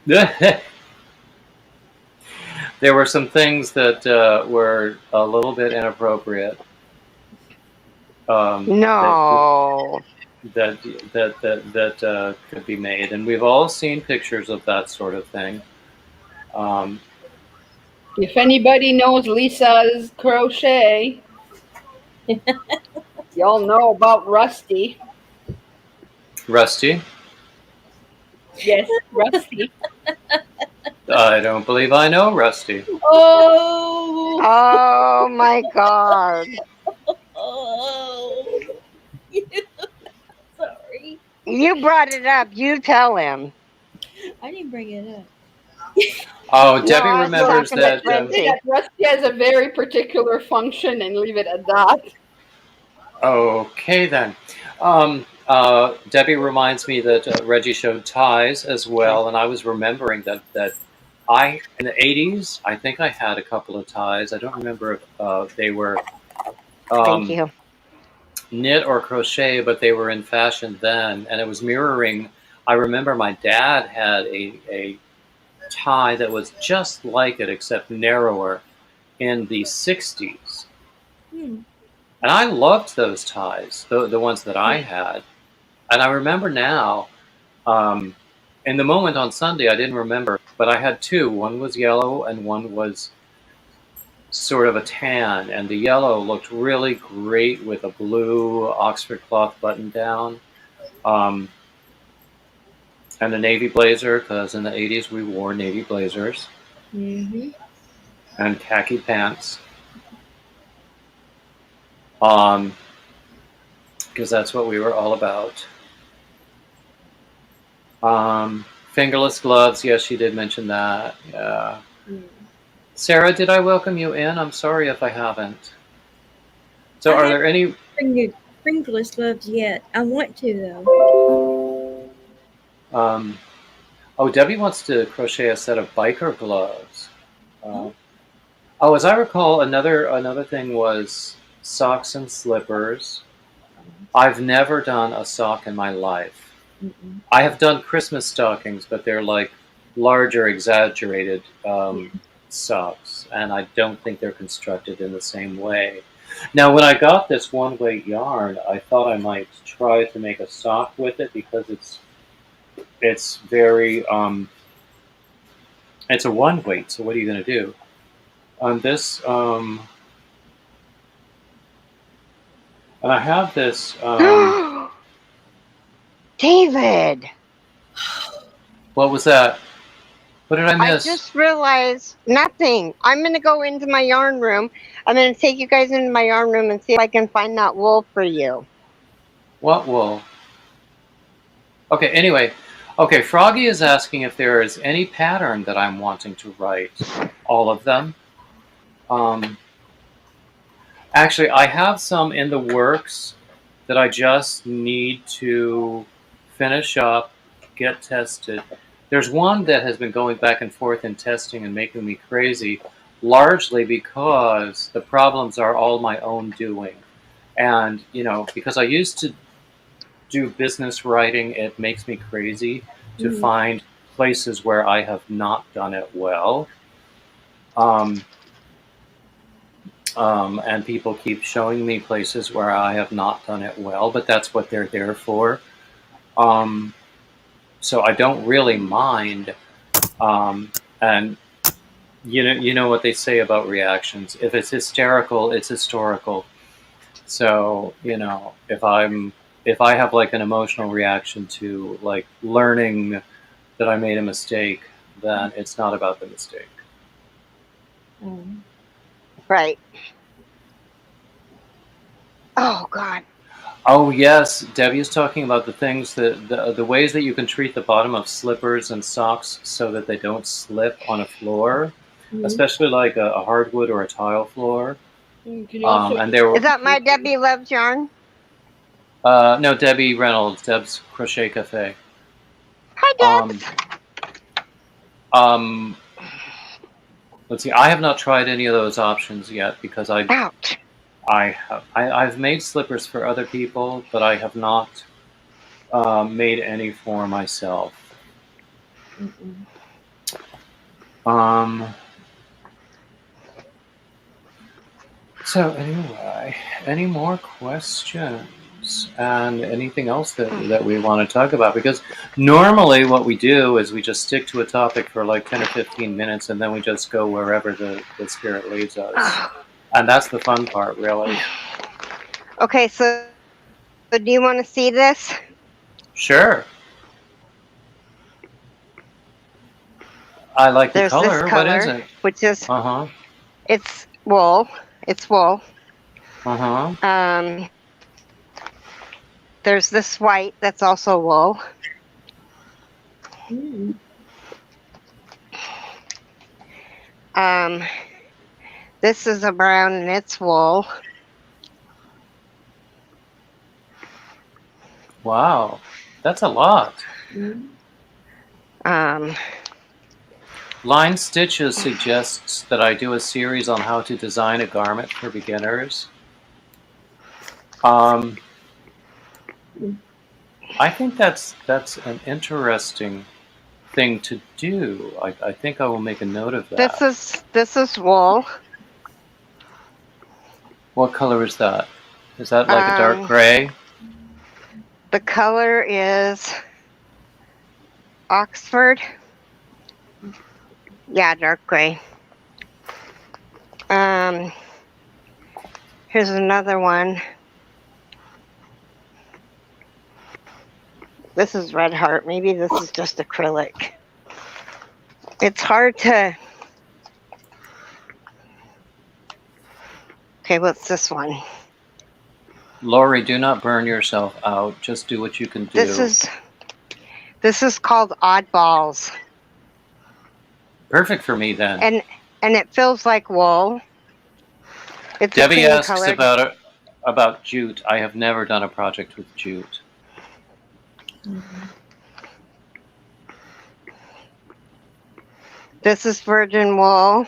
There were some things that were a little bit inappropriate. That No. could be made, and we've all seen pictures of that sort of thing. Um, If anybody knows Lisa's crochet, y'all know about Rusty. Rusty, Yes, Rusty. I don't believe I know Rusty. Oh, Oh my God. oh. Sorry, You brought it up. You tell him. I didn't bring it up. Oh, No, Debbie I was remembers talking to that. Say Lindsay. that Rusty has a very particular function and leave it at that. Okay, then. Debbie reminds me that Reggie showed ties as well, and I was remembering that I in the '80s I think I had a couple of ties. I don't remember if they were Thank um, you. knit or crochet, but they were in fashion then, and it was mirroring. I remember my dad had a tie that was just like it, except narrower, in the '60s. Hmm. And I loved those ties, the ones that I had. And I remember now, um, in the moment on Sunday, I didn't remember, but I had two. One was yellow and one was sort of a tan. And the yellow looked really great with a blue Oxford cloth button down um, and a navy blazer, because in the '80s we wore navy blazers Mm-hmm. and khaki pants. Because that's what we were all about. Fingerless gloves. Yes, she did mention that. Yeah. Mm. Sarah, did I welcome you in? I'm sorry if I haven't. So, I are haven't there any? fingerless gloves yet. I want to though. Um, oh, Debbie wants to crochet a set of biker gloves. Uh, Oh. oh, as I recall, another thing was socks and slippers. I've never done a sock in my life. Mm-mm. I have done Christmas stockings, but they're like larger, exaggerated Yeah. socks, and I don't think they're constructed in the same way. Now, when I got this one-weight yarn, I thought I might try to make a sock with it because it's very it's a one weight. So what are you going to do on this? And I have this. David, What was that? What did I I miss? just realized nothing. I'm going to go into my yarn room. I'm going to take you guys into my yarn room and see if I can find that wool for you. What wool? Okay. Anyway, okay. Froggy is asking if there is any pattern that I'm wanting to write. All of them. Um, Actually, I have some in the works that I just need to finish up, get tested. There's one that has been going back and forth in testing and making me crazy, largely because the problems are all my own doing. And, because I used to do business writing, it makes me crazy to Mm. find places where I have not done it well. Um, and people keep showing me places where I have not done it well, but that's what they're there for. Um, so I don't really mind. And you know what they say about reactions. If it's hysterical, it's historical. So if I have like an emotional reaction to like learning that I made a mistake, then it's not about the mistake. Um, Right. Oh, God. Oh yes, Debbie is talking about the things that the ways that you can treat the bottom of slippers and socks so that they don't slip on a floor, mm. especially like a hardwood or a tile floor. Can you also And there Is were that my Debbie Loves Yarn? no Debbie Reynolds, Deb's Crochet Cafe. Hi, Um, Debs. um, let's see, I have not tried any of those options yet because Ouch. I've made slippers for other people, but I have not made any for myself. Mm-mm. Um, so anyway, any more questions and anything else that we want to talk about? Because normally what we do is we just stick to a topic for like 10 or 15 minutes and then we just go wherever the spirit leads us. And that's the fun part, really. Okay, so do you want to see this? Sure. I like the There's this color. What is color, it? which is Uh-huh. it's wool. It's wool. Uh-huh. There's this white that's also wool. Mm. This is a brown and it's wool. Wow. That's a lot. Um, Line Stitches suggests that I do a series on how to design a garment for beginners. I think that's an interesting thing to do. I think I will make a note of that. this is wool. What color is that? Is that like a dark gray? The color is Oxford. Yeah, dark gray. Here's another one. This is Red Heart. Maybe this is just acrylic. It's hard to... Okay, what's this one? Lori, do not burn yourself out. Just do what you can do. This is called Oddballs. Perfect for me then. And it feels like wool. It's Debbie asks colored. about jute. I have never done a project with jute. This is virgin wool.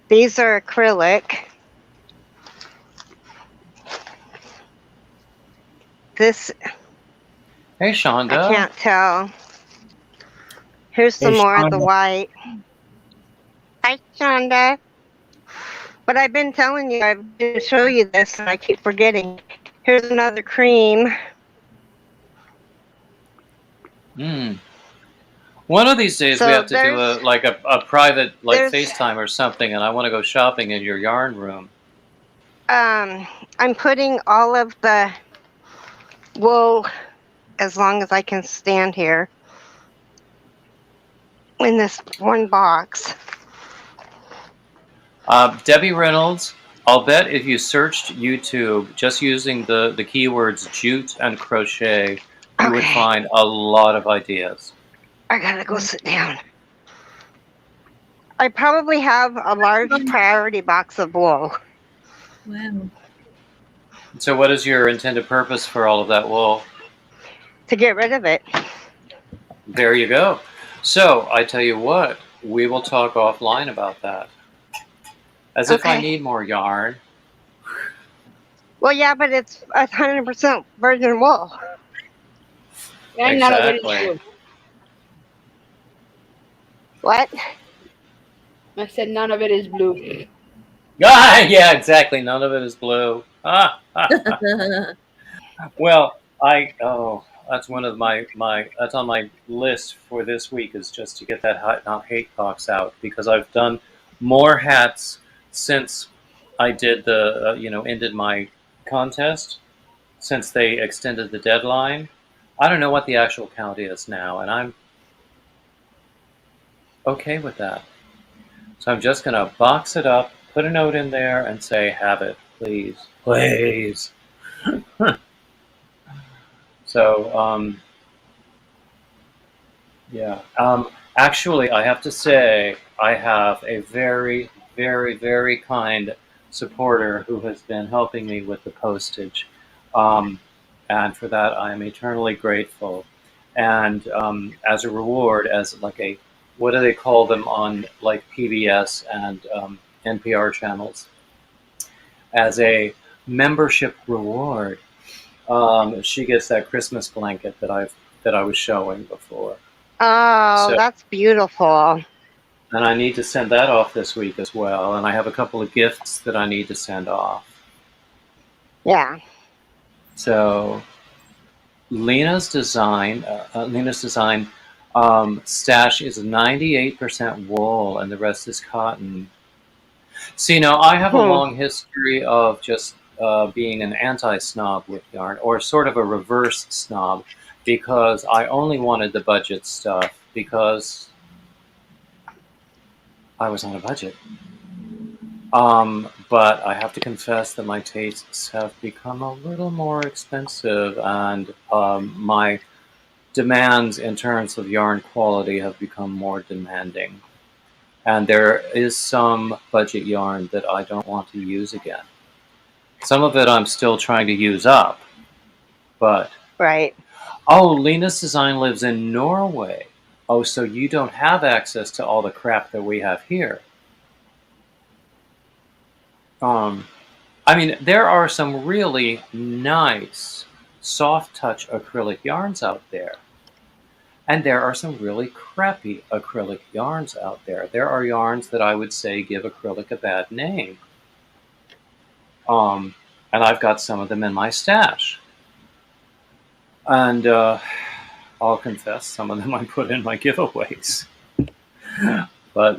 These are acrylic. This, Hey, Shonda. I can't tell. Here's some Hey, more of the Shonda. white. Hi, Shonda. But I've been telling you, I've been to show you this, and I keep forgetting. Here's another cream. One of these days So we have to do there's- a private there's- FaceTime or something, and I want to go shopping in your yarn room. I'm putting all of the wool, as long as I can stand here, in this one box. Debbie Reynolds, I'll bet if you searched YouTube just using the keywords jute and crochet, you would Okay. find a lot of ideas. I gotta go sit down. I probably have a large priority box of wool. Wow. So what is your intended purpose for all of that wool? To get rid of it. There you go. So I tell you what, we will talk offline about that. As if I Okay. need more yarn. Well, yeah, but it's 100% virgin wool. And none of it is Exactly. blue. What? I said none of it is blue. Ah, yeah, exactly. None of it is blue. Well, that's one of my that's on my list for this week, is just to get that hate box out, because I've done more hats since I did the ended my contest, since they extended the deadline. I don't know what the actual count is now, and I'm okay with that. So I'm just gonna box it up, put a note in there, and say, have it, please, please. So, yeah. Actually, I have to say, I have a very, very, very kind supporter who has been helping me with the postage. And for that, I am eternally grateful. And as a reward, as like a, what do they call them on like PBS and NPR channels? As a membership reward, she gets that Christmas blanket that I've that I was showing before. Oh, So, that's beautiful. and I need to send that off this week as well. And I have a couple of gifts that I need to send off. Yeah. So Lena's design stash is 98% wool, and the rest is cotton. See, now I have a Hmm. long history of just being an anti-snob with yarn, or sort of a reverse snob, because I only wanted the budget stuff because I was on a budget. But I have to confess that my tastes have become a little more expensive, and my demands in terms of yarn quality have become more demanding. And there is some budget yarn that I don't want to use again. Some of it I'm still trying to use up, but Right. oh, Lena's design lives in Norway. Oh, so you don't have access to all the crap that we have here. Um, I mean, there are some really nice soft touch acrylic yarns out there. And there are some really crappy acrylic yarns out there. There are yarns that I would say give acrylic a bad name. And I've got some of them in my stash. And I'll confess, some of them I put in my giveaways. But,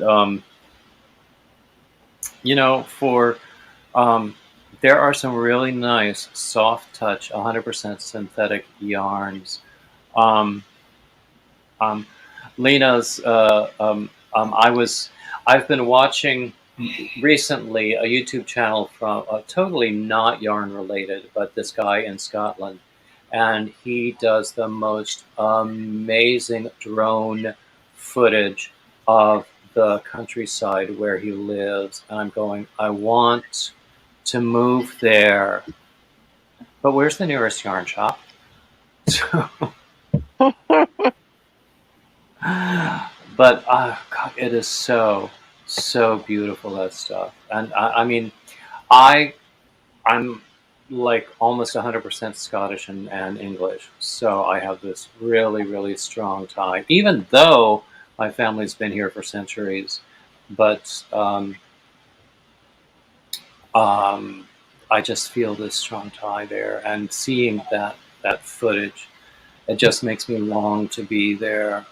for there are some really nice soft touch, 100% synthetic yarns. Um, um, Lena's, I've been watching recently a YouTube channel from totally not yarn related, but this guy in Scotland, and he does the most amazing drone footage of the countryside where he lives. And I'm going, I want to move there, but where's the nearest yarn shop? But God, it is so beautiful, that stuff. And I mean, I I'm like almost 100% Scottish and English, so I have this really strong tie. Even though my family's been here for centuries, but um, I just feel this strong tie there, and seeing that footage, it just makes me long to be there.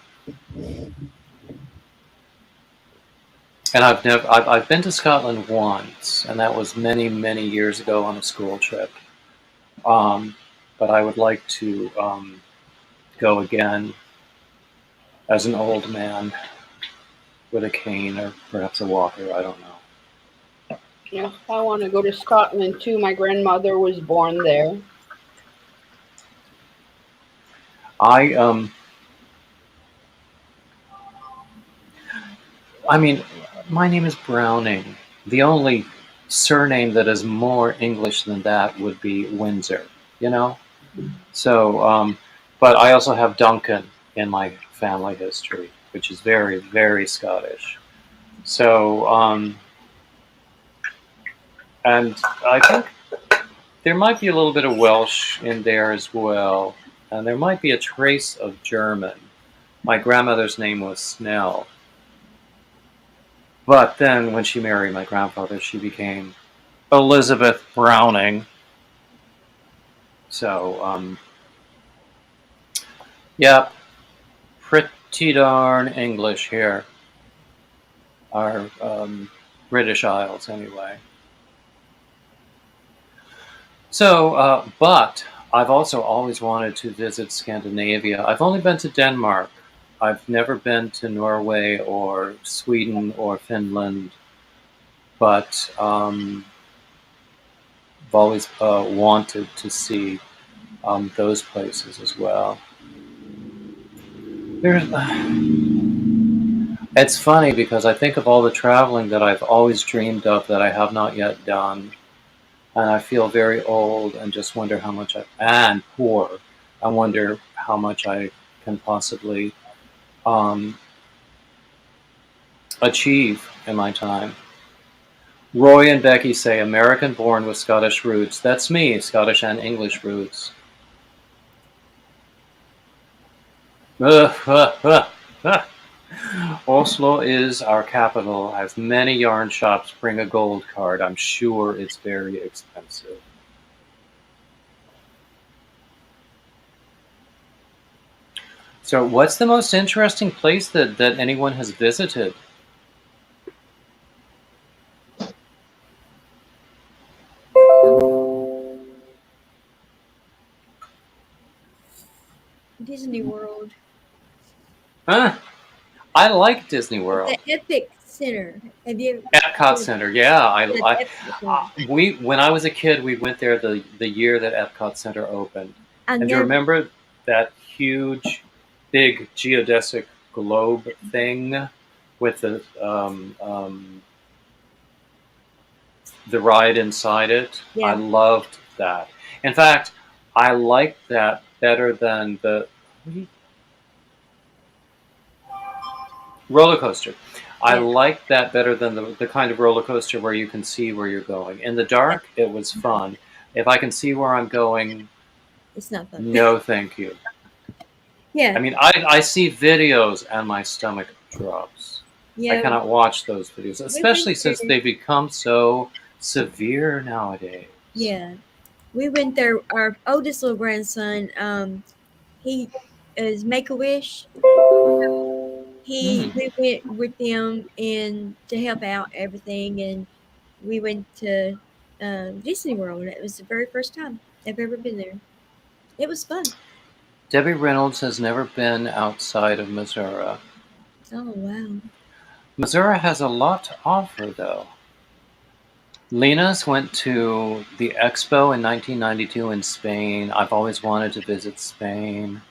And I've been to Scotland once, and that was many years ago on a school trip. Um, but I would like to go again as an old man with a cane or perhaps a walker. I don't know. Yeah, I want to go to Scotland too. My grandmother was born there. I I mean, my name is Browning. The only surname that is more English than that would be Windsor. You know. So, but I also have Duncan in my family history, which is very Scottish. So, and I think there might be a little bit of Welsh in there as well, and there might be a trace of German. My grandmother's name was Snell, but then when she married my grandfather, she became Elizabeth Browning. So, yep, pretty darn English here. Our British Isles, anyway. So, but I've also always wanted to visit Scandinavia. I've only been to Denmark. I've never been to Norway or Sweden or Finland, but I've always wanted to see those places as well. There's, it's funny because I think of all the traveling that I've always dreamed of that I have not yet done. And I feel very old and just wonder how much and poor. I wonder how much I can possibly achieve in my time. Roy and Becky say American born with Scottish roots. That's me, Scottish and English roots. Oslo is our capital, has many yarn shops. Bring a gold card. I'm sure it's very expensive. So, what's the most interesting place that anyone has visited? Disney World. Huh? I like Disney World. The Epic Center. Have you? Epcot Center, yeah. The Epic Center. When I was a kid, we went there the year that Epcot Center opened. I And do you never. remember that huge, big geodesic globe thing with the ride inside it? I Yeah. loved that. In fact, I liked that better than the roller coaster. I Yeah. liked that better than the kind of roller coaster where you can see where you're going. In the dark, it was fun. If I can see where I'm going, It's not fun. no thank you. Yeah. I mean, I see videos and my stomach drops. I Yeah. cannot watch those videos, especially since they become so severe nowadays. Yeah. We went there. Our oldest little grandson. He is Make a Wish. We went with them and to help out everything, and we went to Disney World. It was the very first time I've ever been there. It was fun. Debbie Reynolds has never been outside of Missouri. Oh wow. Missouri has a lot to offer, though. Lena's went to the Expo in 1992 in Spain. I've always wanted to visit Spain.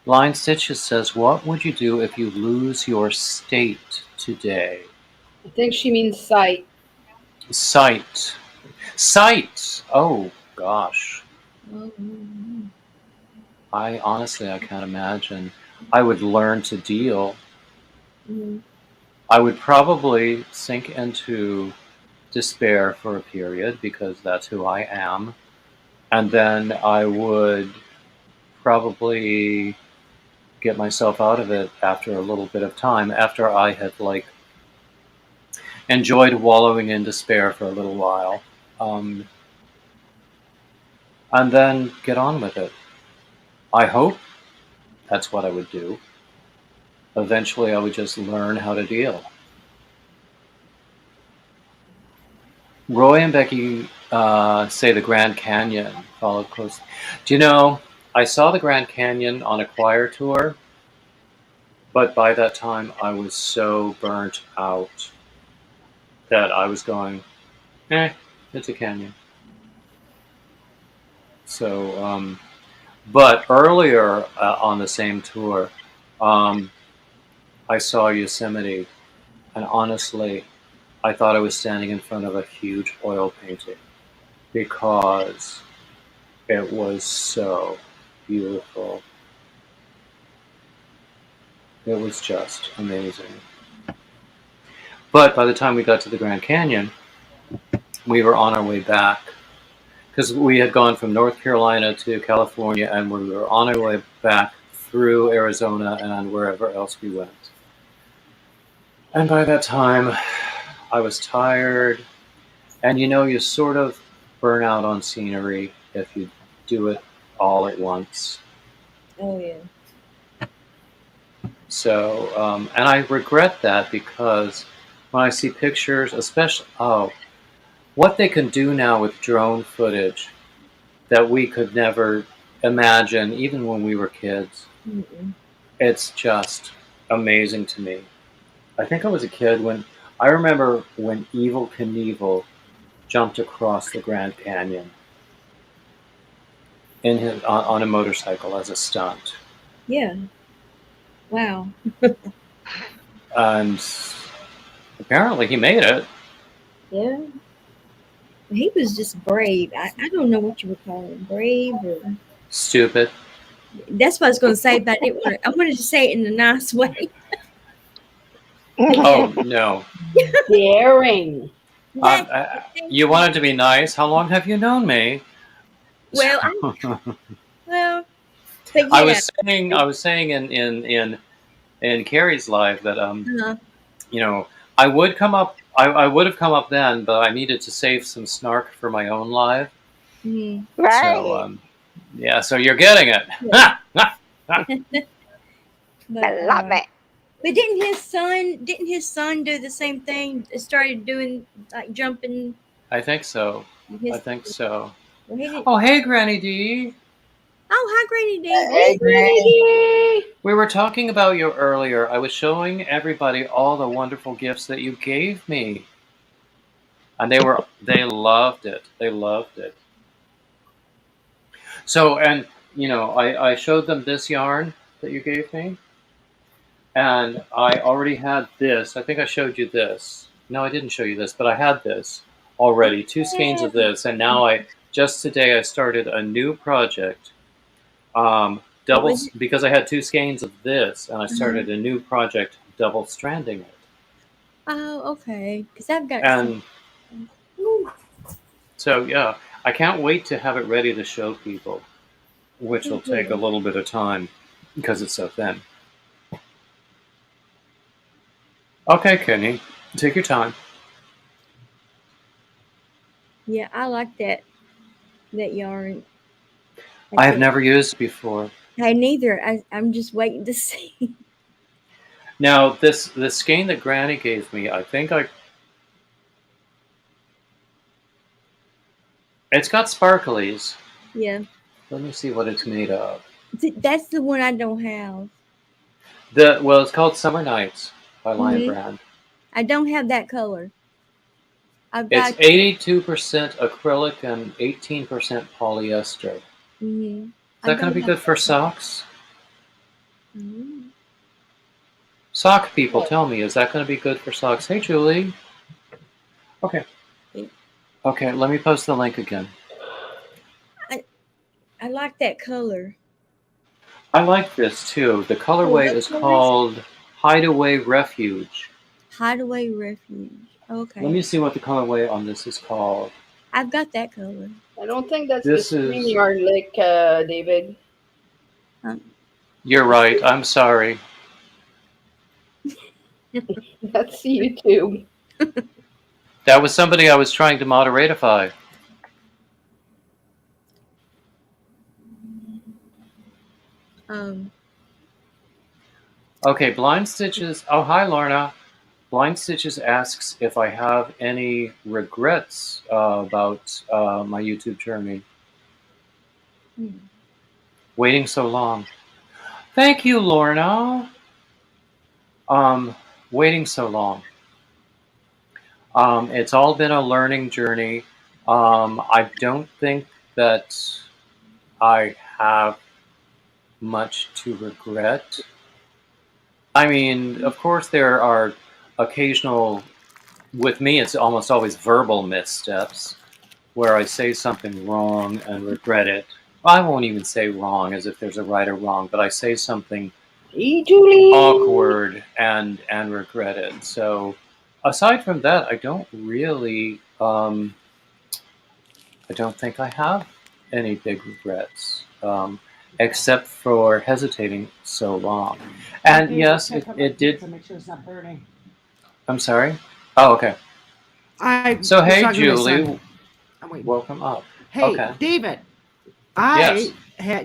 Blind Stitches says, what would you do if you lose your state today? I think she means sight. Sight. Sight! Oh, gosh. Oh, I honestly can't imagine. I would learn to deal. mm-hmm. I would probably sink into despair for a period because that's who I am. And then I would probably get myself out of it after a little bit of time, after I had enjoyed wallowing in despair for a little while, and then get on with it. I hope that's what I would do. Eventually I would just learn how to deal. Roy and Becky say the Grand Canyon followed close. Do you know, I saw the Grand Canyon on a choir tour, but by that time I was so burnt out that I was going, it's a canyon. So, but earlier on the same tour, I saw Yosemite, and honestly, I thought I was standing in front of a huge oil painting because it was so beautiful. It was just amazing. But by the time we got to the Grand Canyon, we were on our way back because we had gone from North Carolina to California, and we were on our way back through Arizona and wherever else we went. And by that time, I was tired, and you sort of burn out on scenery if you do it all at once. Oh yeah. So, and I regret that because when I see pictures, especially, what they can do now with drone footage that we could never imagine, even when we were kids, it's just amazing to me. I think I was a kid I remember when Evel Knievel jumped across the Grand Canyon on a motorcycle as a stunt. Yeah. Wow. And apparently he made it. Yeah. He was just brave. I don't know what you would call him, brave or Stupid. that's what I was going to say, but I wanted to say it in a nice way. Oh, no. Daring. You wanted to be nice. How long have you known me? Well, But I yeah, was saying in Carrie's live that uh, you know, I would come up. I would have come up then, but I needed to save some snark for my own live. mm, So Right. yeah. So you're getting it. yeah. I But love it. but didn't his son do the same thing? Started doing like jumping. I think so. I His think so. well, he did. Oh, hey, Granny D. Oh, hi, Granny D. Hey, Hey, Granny. Granny. We were talking about you earlier. I was showing everybody all the wonderful gifts that you gave me, and they loved it. They loved it. So, and I showed them this yarn that you gave me, and I already had this. I think I showed you this. No, I didn't show you this, but I had this already. 2 skeins Yeah. of this, and now just today I started a new project. What was it? Because I had 2 skeins of this, and I Uh-huh. started a new project, double stranding it. Oh, okay. Because I've got some. And so yeah, I can't wait to have it ready to show people, which will take a little bit of time because it's so thin. Okay, Kenny, take your time. Yeah, I like that yarn. I have never used it before. I neither. I'm just waiting to see. Now, this skein that Granny gave me, it's got sparklies. Yeah, Let me see what it's made of. that's the one I don't have. It's called Summer Nights by Lion Hmm. Brand. I don't have that color. I've It's got. 82% acrylic and 18% polyester. Hmm. Is I that going don't to be have. good for socks? Mhm. Sock people, tell me, is that going to be good for socks? Hey, Julie. Okay. Okay, let me post the link again. I like that color. I like this too. The colorway What is color is it? called Hideaway Refuge. Hideaway Refuge. Let Okay, me see what the colorway on this is called. I've got that color. I don't think that's the This screen is. yard lick, David. Um, You're right. I'm sorry. That's YouTube. That was somebody I was trying to moderatify. um, Okay, Blind Stitches. Oh, hi, Lorna. Blind Stitches asks if I have any regrets about my YouTube journey. hmm. Waiting so long. Thank you, Lorna. Waiting so long. It's all been a learning journey. I don't think that I have much to regret. I mean, of course, there are occasional, with me, it's almost always verbal missteps where I say something wrong and regret it. I won't even say wrong as if there's a right or wrong, but I say something Hey, Julie. awkward and regret it. So aside from that, I don't really, I don't think I have any big regrets, except for hesitating so long. And Okay, yes, check out my it did. pizza, make sure it's not burning. I'm sorry. Oh, okay. I So was hey, talking to my son. Julie, I'm waiting. welcome up. Hey, Okay. David, Yes.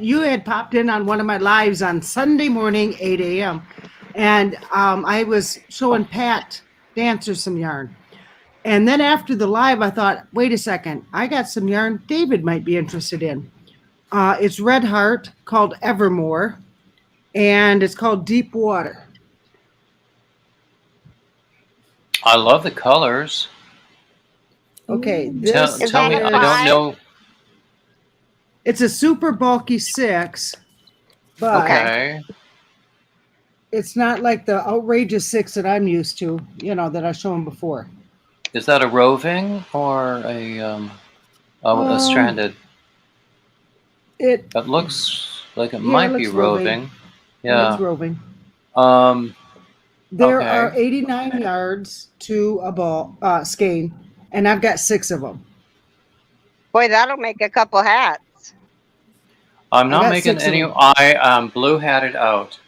you had popped in on one of my lives on Sunday morning, 8 a.m. And I was showing Pat Dancer some yarn. And then after the live, I thought, wait a second, I got some yarn David might be interested in. It's Red Heart called Evermore, and it's called Deep Water. I love the colors. Okay, Ooh. this Is Tell that me, a I don't 5? know. it's a super bulky 6, but Okay. Okay. it's not like the outrageous 6 that I'm used to, that I've shown before. Is that a roving or a stranded? It It looks like it Yeah, it might be looks roving. roving. It looks Yeah. roving. Um. There are Okay. 89 yards to a skein, and I've got 6 of them. Boy, that'll make a couple hats. I'm I not got making 6 of any. them. I blue hatted out.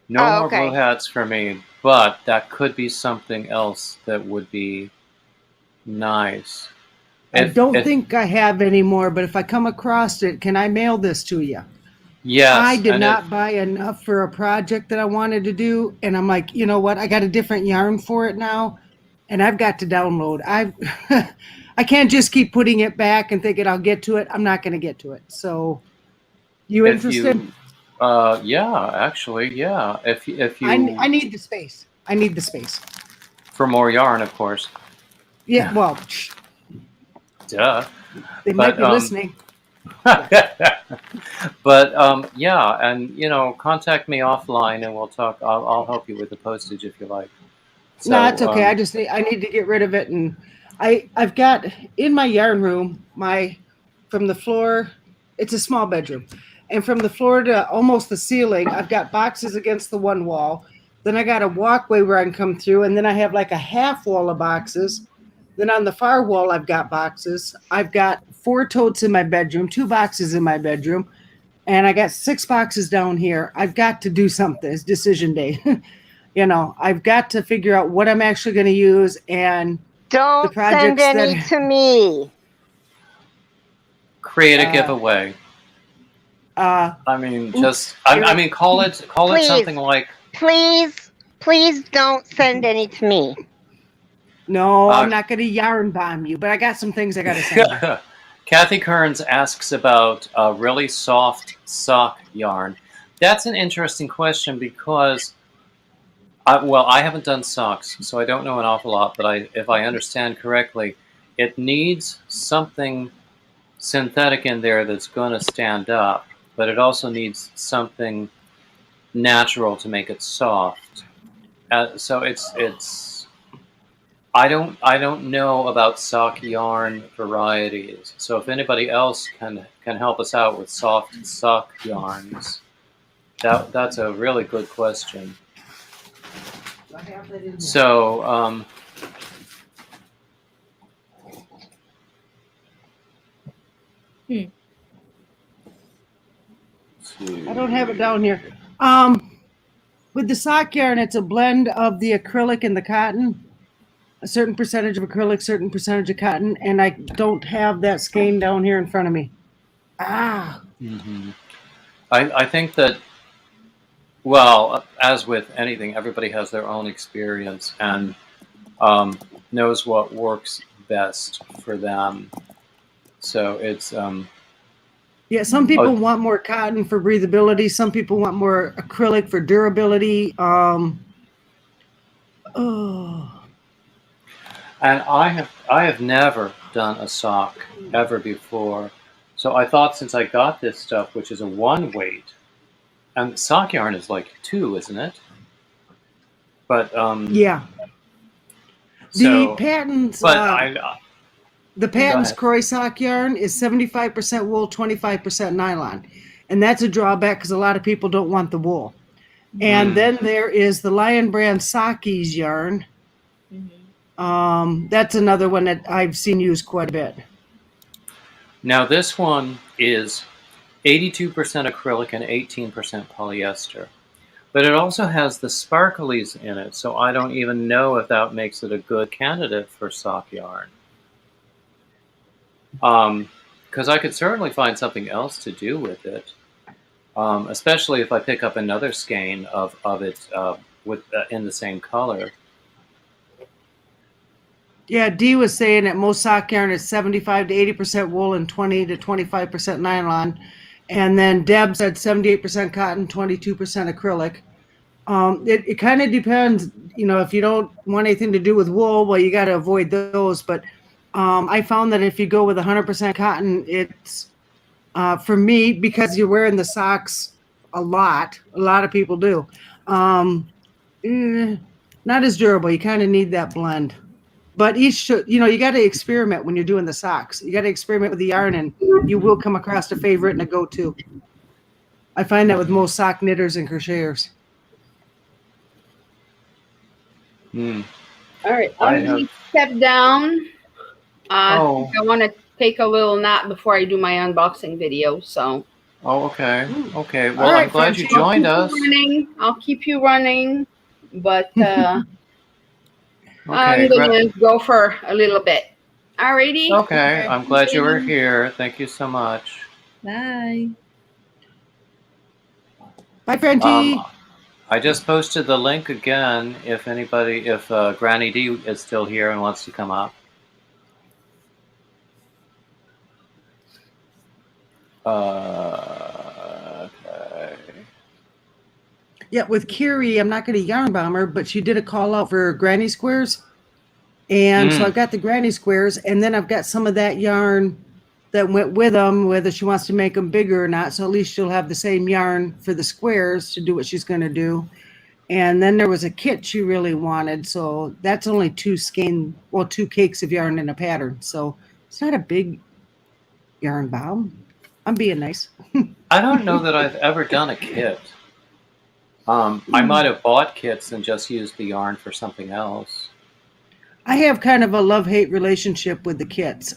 No Oh, more blue okay. hats for me. But that could be something else that would be nice. I don't If think I have any more, but if I come across it, can I mail this to you? I yes, did and if not buy enough for a project that I wanted to do, and I'm like, you know what? I got a different yarn for it now, and I've got to download. I can't just keep putting it back and thinking I'll get to it. I'm not going to get to it. So, you if interested? you yeah, actually, yeah. If you I need the space. I need the space. for more yarn, of course. Yeah, well, Duh. they might But be listening. but yeah, and contact me offline and we'll talk. I'll help you with the postage if you like. No, it's So okay. I need to get rid of it, and I've got in my yarn room from the floor. It's a small bedroom, and from the floor to almost the ceiling, I've got boxes against the one wall. Then I got a walkway where I can come through, and then I have like a half wall of boxes. Then on the far wall, I've got boxes. I've got 4 totes in my bedroom, 2 boxes in my bedroom, and I got 6 boxes down here. I've got to do something. It's decision day. I've got to figure out what I'm actually going to use and the Don't send projects any that to me. create a uh, giveaway. uh, I mean, oops, I mean, call it Please. something like. Please don't send any to me. no, I'm not going to yarn bomb you, but I got some things I got to send you. Kathy Kearns asks about a really soft sock yarn. That's an interesting question because, I haven't done socks, so I don't know an awful lot. But if I understand correctly, it needs something synthetic in there that's going to stand up, but it also needs something natural to make it soft. So it's I don't know about sock yarn varieties. So if anybody else can help us out with soft sock yarns, that's a really good question. I have that in here. So I don't have it down here. With the sock yarn, it's a blend of the acrylic and the cotton. A certain percentage of acrylic, certain percentage of cotton, and I don't have that skein down here in front of me. mhm. I think that, well, as with anything, everybody has their own experience and knows what works best for them. So it's Yeah, some people want more cotton for breathability. Some people want more acrylic for durability. And I have never done a sock ever before. So I thought since I got this stuff, which is a 1 weight, and sock yarn is like 2, isn't it? But yeah. so, The patents but the patent's ahead. Croy sock yarn is 75% wool, 25% nylon. And that's a drawback because a lot of people don't want the wool. And then there is the Lion Brand Sockies yarn. That's another one that I've seen used quite a bit. Now this one is 82% acrylic and 18% polyester. But it also has the sparklies in it, so I don't even know if that makes it a good candidate for sock yarn. Because I could certainly find something else to do with it, especially if I pick up another skein of it in the same color. Yeah, Dee was saying that most sock yarn is 75 to 80% wool and 20 to 25% nylon. And then Deb said 78% cotton, 22% acrylic. It kind of depends, if you don't want anything to do with wool, well, you got to avoid those. But I found that if you go with 100% cotton, it's for me, because you're wearing the socks a lot of people do. Not as durable. You kind of need that blend. But you got to experiment when you're doing the socks. You got to experiment with the yarn, and you will come across a favorite and a go-to. I find that with most sock knitters and crocheters. Hmm. All right, I'm going to step down. I want to take a little nap before I do my unboxing video. So Oh, okay. Okay. All Well, right, I'm glad you Frenchie. joined us. I'll keep you running, but I'm Okay. gonna go for a little bit. Alrighty. Okay. Okay. I'm glad you were here. Thank you so much. Bye. Bye, Frenchie. I just posted the link again. If Granny D is still here and wants to come up. Okay. Yeah, with Kiri, I'm not going to yarn bomb her, but she did a call out for granny squares. And so I've got the granny squares, and then I've got some of that yarn that went with them, whether she wants to make them bigger or not. So at least she'll have the same yarn for the squares to do what she's going to do. And then there was a kit she really wanted. So that's only two cakes of yarn in a pattern. So it's not a big yarn bomb. I'm being nice. I don't know that I've ever done a kit. I might have bought kits and just used the yarn for something else. I have kind of a love-hate relationship with the kits.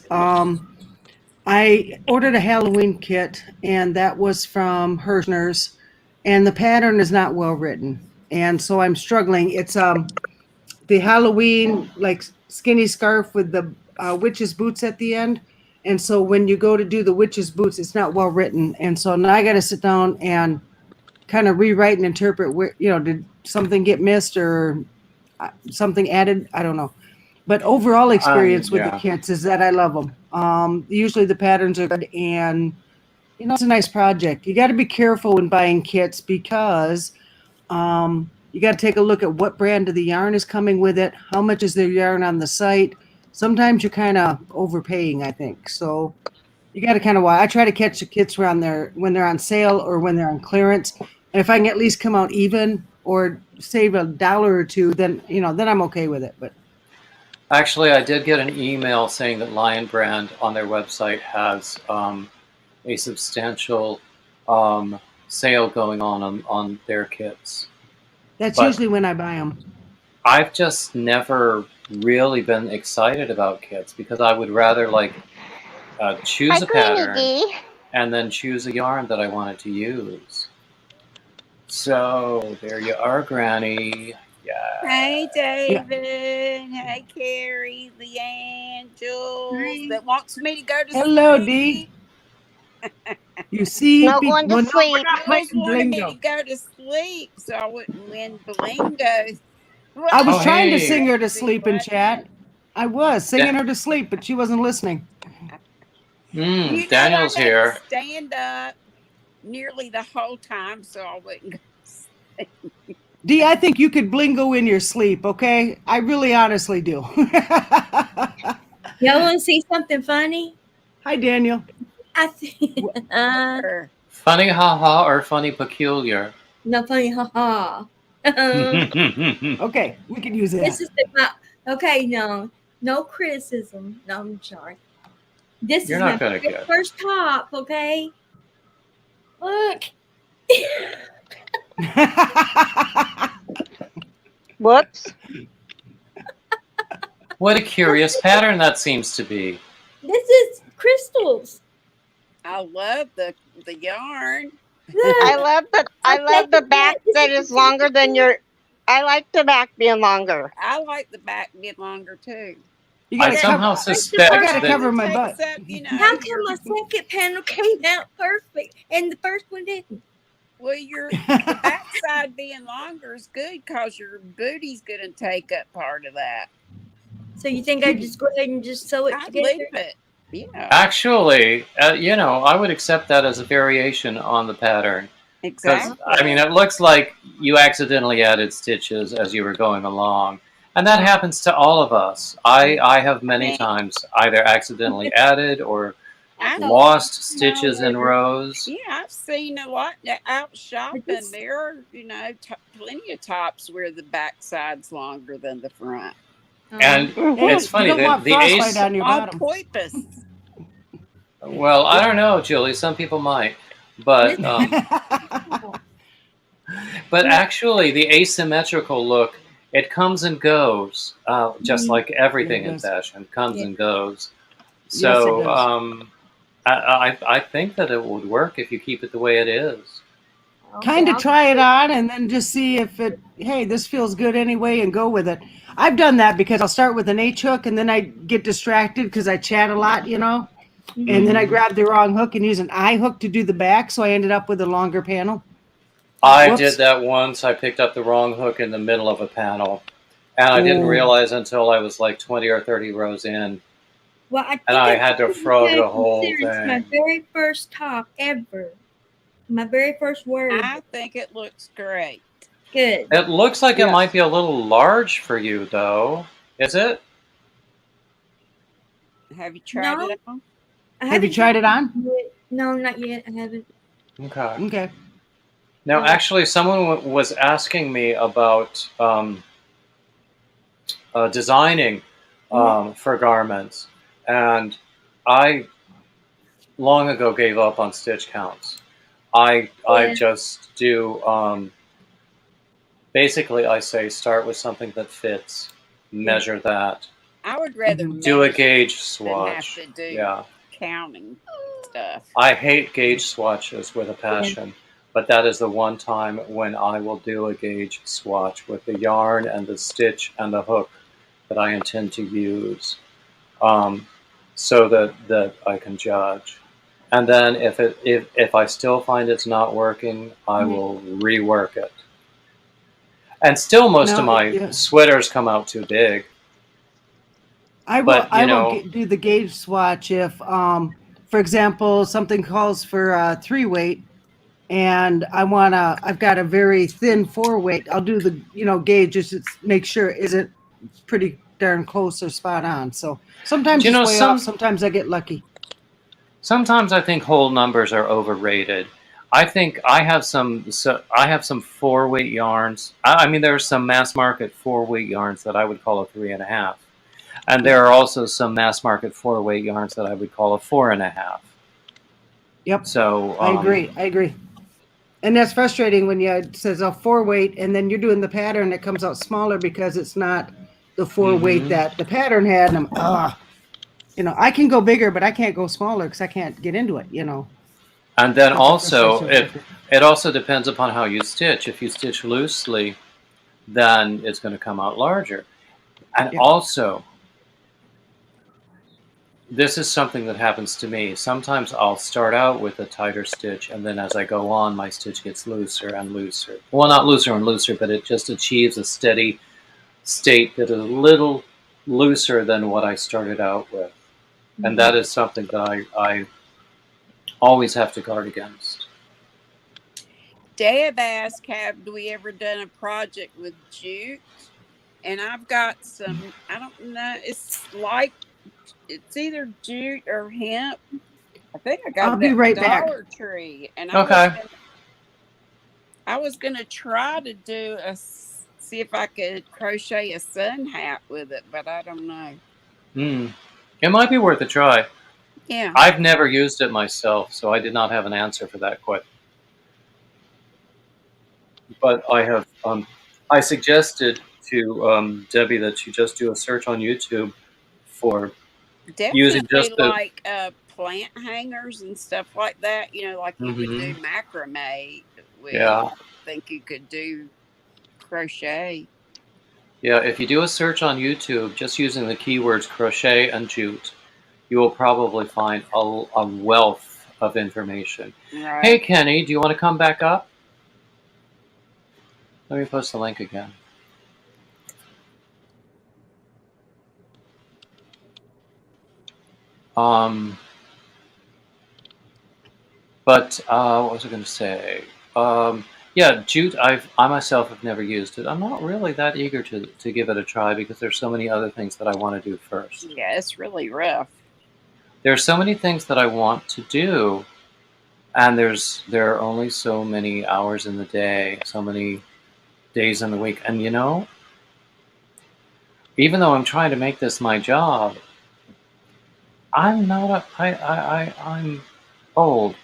I ordered a Halloween kit, and that was from Hirschner's, and the pattern is not well written, and so I'm struggling. It's the Halloween like skinny scarf with the witch's boots at the end, and so when you go to do the witch's boots, it's not well written, and so now I got to sit down and kind of rewrite and interpret where, did something get missed or something added? I don't know. But overall experience with the kits is that I love them. Usually the patterns are good, and it's a nice project. You got to be careful when buying kits because you got to take a look at what brand of the yarn is coming with it. How much is their yarn on the site? Sometimes you're kind of overpaying, I think. So you got to kind of watch. I try to catch the kits when they're on sale or when they're on clearance. And if I can at least come out even or save $1 or $2, then I'm okay with it. But actually, I did get an email saying that Lion Brand on their website has a substantial sale going on their kits. That's usually when I buy them. I've just never really been excited about kits because I would rather choose a pattern and then choose a yarn that I wanted to use. So there you are, Granny. Yeah. Hey, David. Yeah. Hey, Carrie, Leanne, Jules, that wants me to go to sleep. Hello, Dee. You see, not going to sleep. Jules wanted me to go to sleep so I wouldn't win Blingos. Well, I was trying to sing her to sleep in chat. I was singing her to sleep, but she wasn't listening. Daniel's here. Stand up nearly the whole time so I wouldn't go to sleep. Dee, I think you could blingo in your sleep, okay? I really honestly do. Y'all want to see something funny? Hi, Daniel. I think funny haha or funny peculiar? No, funny haha. Okay, we can use it. This is okay. No criticism. No, I'm sorry. This You're is not my gonna first top. Okay, look. Whoops. What a curious pattern that seems to be. This is crystals. I love the yarn. I love the back that is longer than your. I like the back being longer. I like the back being longer too. I somehow suspect I gotta cover my butt. How come my second panel came out perfect and the first one didn't? Well, the backside being longer is good because your booty's going to take up part of that. So you think I just go ahead and just sew it together? Leave it. Yeah. Actually, I would accept that as a variation on the pattern. Exactly. I mean, it looks like you accidentally added stitches as you were going along. And that happens to all of us. I have many times either accidentally added or lost stitches in rows. Yeah, I've seen a lot out shopping. There are, plenty of tops where the backside's longer than the front. And it's funny that the ace on purpose. Well, I don't know, Julie. Some people might, but but actually, the asymmetrical look, it comes and goes, just like everything in fashion comes and goes. So I think that it would work if you keep it the way it is. Okay, Kind of I'll try it on and then just see if hey, this feels good anyway, and go with it. I've done that because I'll start with an H hook and then I get distracted because I chat a lot, and then I Mhm. grab the wrong hook and use an I hook to do the back, so I ended up with a longer panel. I did Whoops. that once. I picked up the wrong hook in the middle of a panel, and I didn't Oh. realize until I was like 20 or 30 rows in, Well, I and think I it's had to good frog because the whole considering it's my thing. very first top ever, my very first word. I think it looks great. Good. It looks like it Yes. might be a little large for you, though. Is it? Have you tried No, it on? I Have you haven't tried it on? it. No, not yet. I haven't. Okay. Okay. Now, actually, someone was asking me about designing for garments, and I long ago gave up on stitch counts. I Yeah. just do basically I say start with something that fits, measure that, I would rather do a measure gauge than have swatch. to do Yeah, counting stuff. I hate gauge swatches with a passion, but that is the one time when I will do a gauge swatch with the yarn and the stitch and the hook that I intend to use, so that I can judge. And then if I still find it's not working, I will rework it. And still, most of No, my yeah. sweaters come out too big. I will. But I will do the gauge swatch if, for example, something calls for a 3 weight, and I've got a very thin 4 weight. I'll do the gauge just to make sure is it pretty darn close or spot on. So sometimes it's way off. Sometimes I get lucky. Sometimes I think whole numbers are overrated. I think I have some 4-weight yarns. I mean, there are some mass market 4-weight yarns that I would call a 3.5, and there are also some mass market 4-weight yarns that I would call a 4.5. Yep. So I agree. And that's frustrating when it says a 4-weight, and then you're doing the pattern that comes out smaller because it's not the 4-weight that the pattern had. And I can go bigger, but I can't go smaller because I can't get into it. And then That's a also, frustration factor. it also depends upon how you stitch. If you stitch loosely, then it's going to come out larger. And also, this is something that happens to me. Sometimes I'll start out with a tighter stitch, and then as I go on, my stitch gets looser and looser. Well, not looser and looser, but it just achieves a steady state that is a little looser than what I started out with. And that is something that I always have to guard against. Deb asked, have we ever done a project with jute? And I've got some, I don't know, it's either jute or hemp. I think I got I'll it be at the right back. Dollar Tree. And Okay. I was gonna try to see if I could crochet a sun hat with it, but I don't know. It might be worth a try. Yeah. I've never used it myself, so I did not have an answer for that question. But I have. I suggested to Debbie that she just do a search on YouTube for using Definitely just the. like plant hangers and stuff like that, like you would do macrame with. Yeah. I think you could do crochet. Yeah, if you do a search on YouTube just using the keywords crochet and jute, you will probably find a wealth of information. Right. Hey, Kenny, do you want to come back up? Let me post the link again. But what was I going to say? Yeah, jute. I myself have never used it. I'm not really that eager to give it a try because there's so many other things that I want to do first. Yeah, it's really rough. There's so many things that I want to do, and there are only so many hours in the day, so many days in the week, and even though I'm trying to make this my job, I'm old.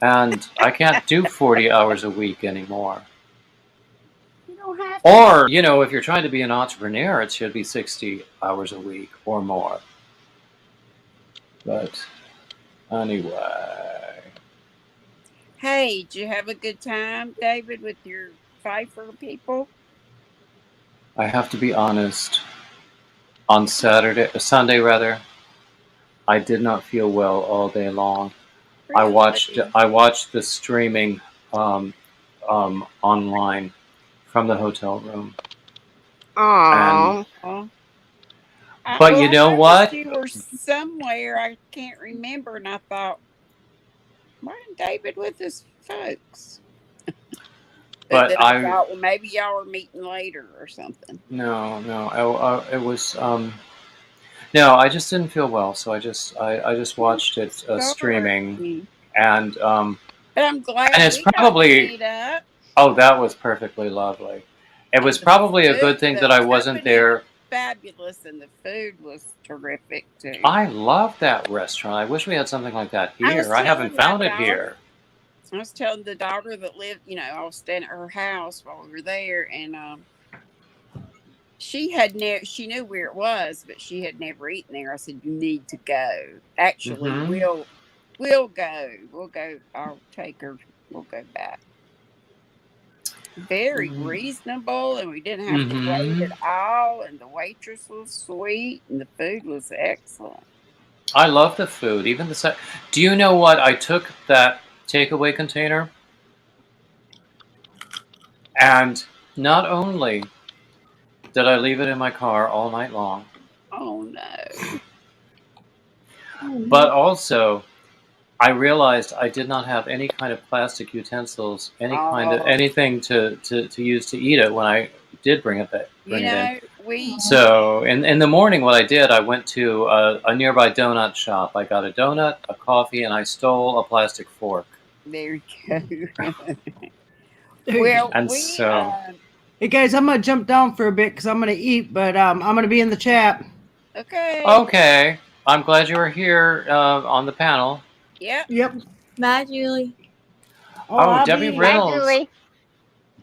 And I can't do 40 hours a week anymore. You don't have to. Or, if you're trying to be an entrepreneur, it should be 60 hours a week or more. But Anyway, Hey, did you have a good time, David, with your Pfeiffer people? I have to be honest. On Sunday rather, I did not feel well all day long. Really? I watched the streaming um, online from the hotel room, and Aw. Oh, but well, you I know noticed what? you were somewhere. I can't remember, and I thought, why didn't David with his folks? But But then I thought, well, maybe y'all were meeting later or something. no, it was no. I just didn't feel well, so I just I'm watched it streaming, sorry. and But I'm glad it's we got to probably meet up. oh, that was perfectly lovely. It was And probably a good thing that the I wasn't company was there. fabulous, and the food was terrific too. I love that restaurant. I wish we had something like that I was here. I haven't telling my found it daughter, here. I was telling the daughter that lived, I was staying at her house while we were there, and she knew where it was, but she had never eaten there. I said, you need to go. Actually, Hmm. we'll go. We'll go. I'll take her. We'll go back. Very reasonable, and we didn't have to wait Hmm. at all, and the waitress was sweet, and the food was excellent. I love the food. Even do you know what? I took that takeaway container, and not only did I leave it in my car all night long, Oh no. but also I realized I did not have any kind of plastic utensils, any kind of Oh, anything to use to eat it when I did bring it in. we So in the morning, what I did, I went to a nearby donut shop. I got a donut, a coffee, and I stole a plastic fork. there you go. There you go. Well, And we so, Hey guys, I'm gonna jump down for a bit because I'm gonna eat, but I'm gonna be in the chat. okay. okay, I'm glad you were here on the panel. Yep. Yep. Bye, Julie. Oh, Oh, I'll Debbie be. Bye, Reynolds. Julie.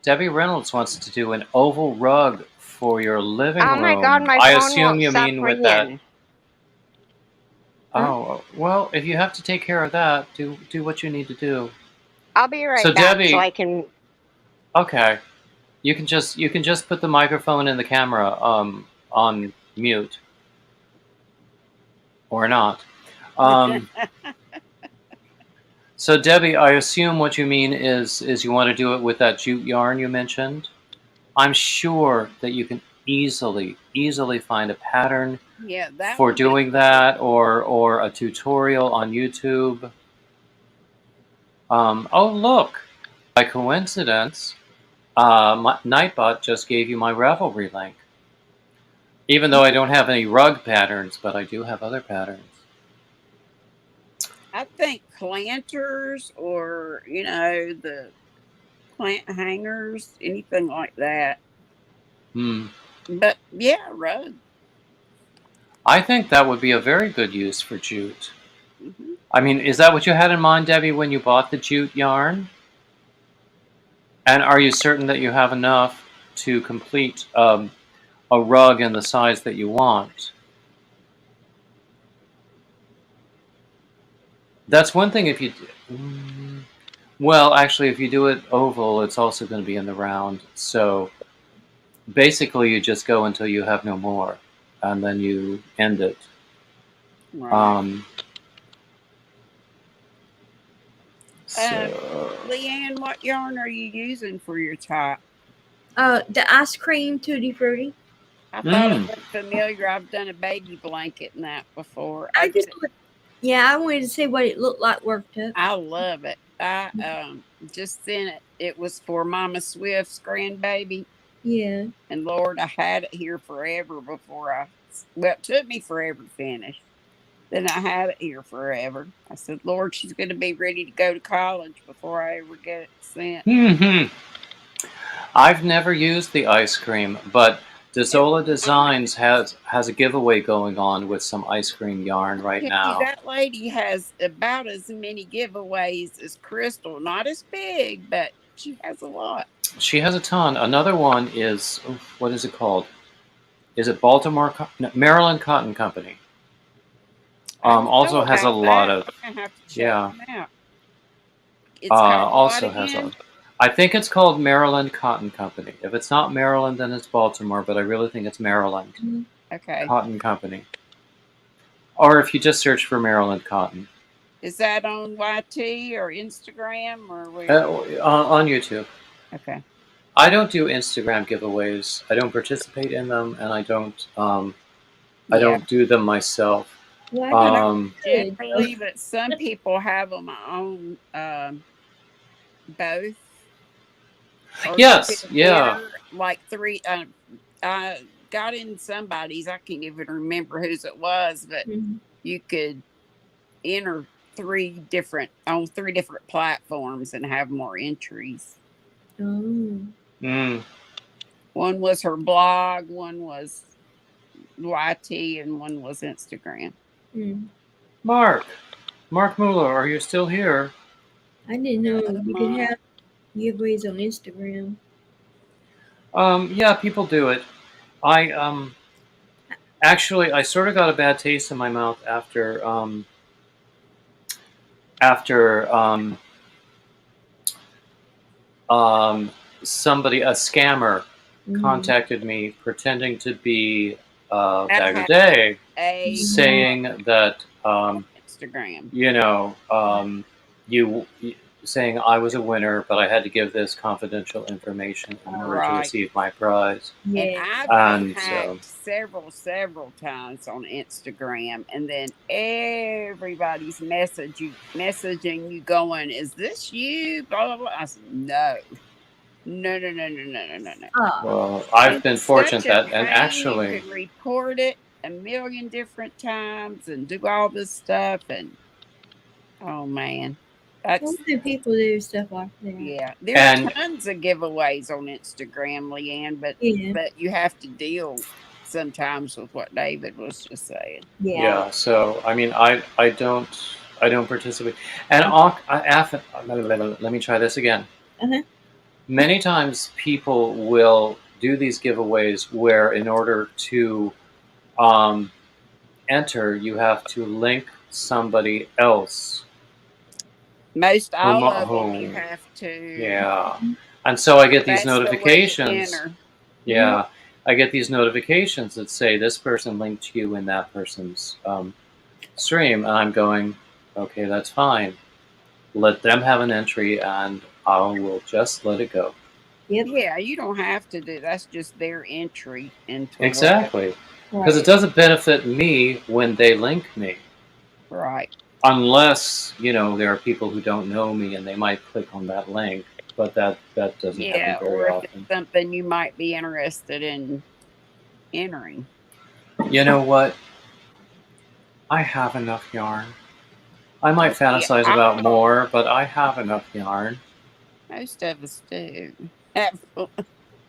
Debbie Reynolds wants to do an oval rug for your living Oh my God, room. my I phone assume won't you stop mean with that. ringing. Huh? Oh, well, if you have to take care of that, do what you need to do. I'll be So right back so Debbie, I can. okay, you can just put the microphone and the camera on mute or not. Um, so Debbie, I assume what you mean is you want to do it with that jute yarn you mentioned. I'm sure that you can easily find a pattern Yeah, that for would be doing great. that, or a tutorial on YouTube. Oh look, by coincidence, Nightbot just gave you my Ravelry link. Even though I don't have any rug patterns, but I do have other patterns. I think planters or, the plant hangers, anything like that. Hmm. But yeah, rug. I think that would be a very good use for jute. Hmm. I mean, is that what you had in mind, Debbie, when you bought the jute yarn? And are you certain that you have enough to complete a rug in the size that you want? That's one thing if you. Well, actually, if you do it oval, it's also going to be in the round. So basically, you just go until you have no more, and then you end it. Right. Um, so Leanne, what yarn are you using for your top? The ice cream tutti frutti. I thought it looked familiar. I've done a baby blanket in that before. I wanted to see what it looked like worked up. I love it. I just sent it. It was for Mama Swift's grandbaby. Yeah. And Lord, I had it here forever before well, it took me forever to finish. Then I had it here forever. I said, Lord, she's going to be ready to go to college before I ever get it sent. I've never used the ice cream, but Desola Designs has a giveaway going on with some ice cream yarn right now. That lady has about as many giveaways as Crystal. Not as big, but she has a lot. She has a ton. Another one is, what is it called? Is it Baltimore, Maryland Cotton Company? I don't know Also has a about lot that. of, I'm gonna have to check yeah. them out. It's called what Also has again? I think it's called Maryland Cotton Company. If it's not Maryland, then it's Baltimore, but I really think it's Maryland Mhm. Okay. Cotton Company. Or if you just search for Maryland Cotton. Is that on YT or Instagram or where? On YouTube. Okay. I don't do Instagram giveaways. I don't participate in them, and I Yeah. don't do them myself. Well, I got Um, good. Generally, but some people have them on both. Or you yes, could yeah. enter like three. I got in somebody's. I can't even remember whose it was, but Mhm. you could enter on three different platforms and have more entries. Oh. Mm. One was her blog, one was YT, and one was Instagram. Mm. Mark Muller, are you still here? I didn't know you could Mark. have giveaways on Instagram. Yeah, people do it. I actually I sort of got a bad taste in my mouth after um, somebody, a scammer, Mhm. contacted me pretending to be That Bagger has Day, a saying that Instagram. you saying I was a winner, but I had to give this confidential information in order to Right. receive my prize. And Yeah. I've been And hacked several times on Instagram, and then everybody's messaging you, going, "Is this you?" Blah blah blah. I said, "No, no, no, no, no, no, no, no, no." Oh. well, I've been It's such fortunate a that, and pain. You actually, can report it a million different times and do all this stuff, and oh man, Well, that's when people do stuff like that. yeah. There's and tons of giveaways on Instagram, Leanne, Yeah. but you have to deal sometimes with what David was just saying. Yeah. yeah, so I mean, I don't participate. And let me try this again. Uh-huh. Many times people will do these giveaways where, in order to um, enter, you have to link somebody else. Most all of them you Whom have to. yeah, and so I get these That's the way to notifications. enter. Yeah, I get these notifications that say this person linked you in that person's stream, and I'm going, okay, that's fine. Let them have an entry, and I will just let it go. Yep. Yeah, you don't have to do. That's just their entry into Exactly, because Right. it doesn't benefit me when they link me, right. unless there are people who don't know me and they might click on that link, but that doesn't Yeah, happen very or if it's often. something you might be interested in entering. You know what? I have enough yarn. I might Yeah, fantasize I about know. more, but I have enough yarn. Most of us do have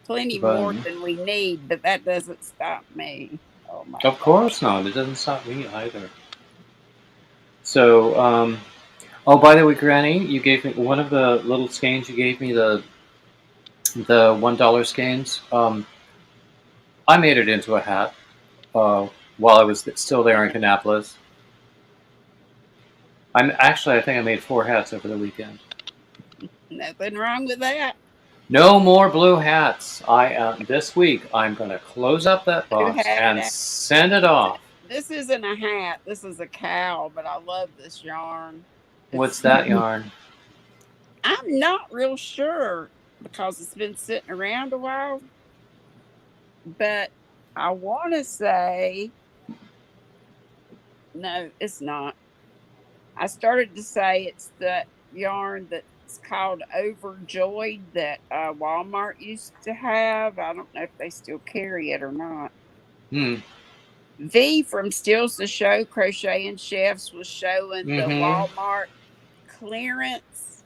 plenty But more than we need, but that doesn't stop me. Oh my of God. course not. It doesn't stop me either. So, oh, by the way, Granny, you gave me one of the little skeins. You gave me the $1 skeins. I made it into a hat while I was still there in Kannapolis. I think I made 4 hats over the weekend. Nothing wrong with that. No more blue hats. This week I'm going to close up that Who box had and it? send it off. This isn't a hat. This is a cowl, but I love this yarn. What's that yarn? I'm not real sure because it's been sitting around a while, but I want to say no, it's not. I started to say it's the yarn that's called Overjoyed that Walmart used to have. I don't know if they still carry it or not. Hmm. V from Steals the Show Crochet and Chefs was showing the Mm-hmm. Walmart clearance,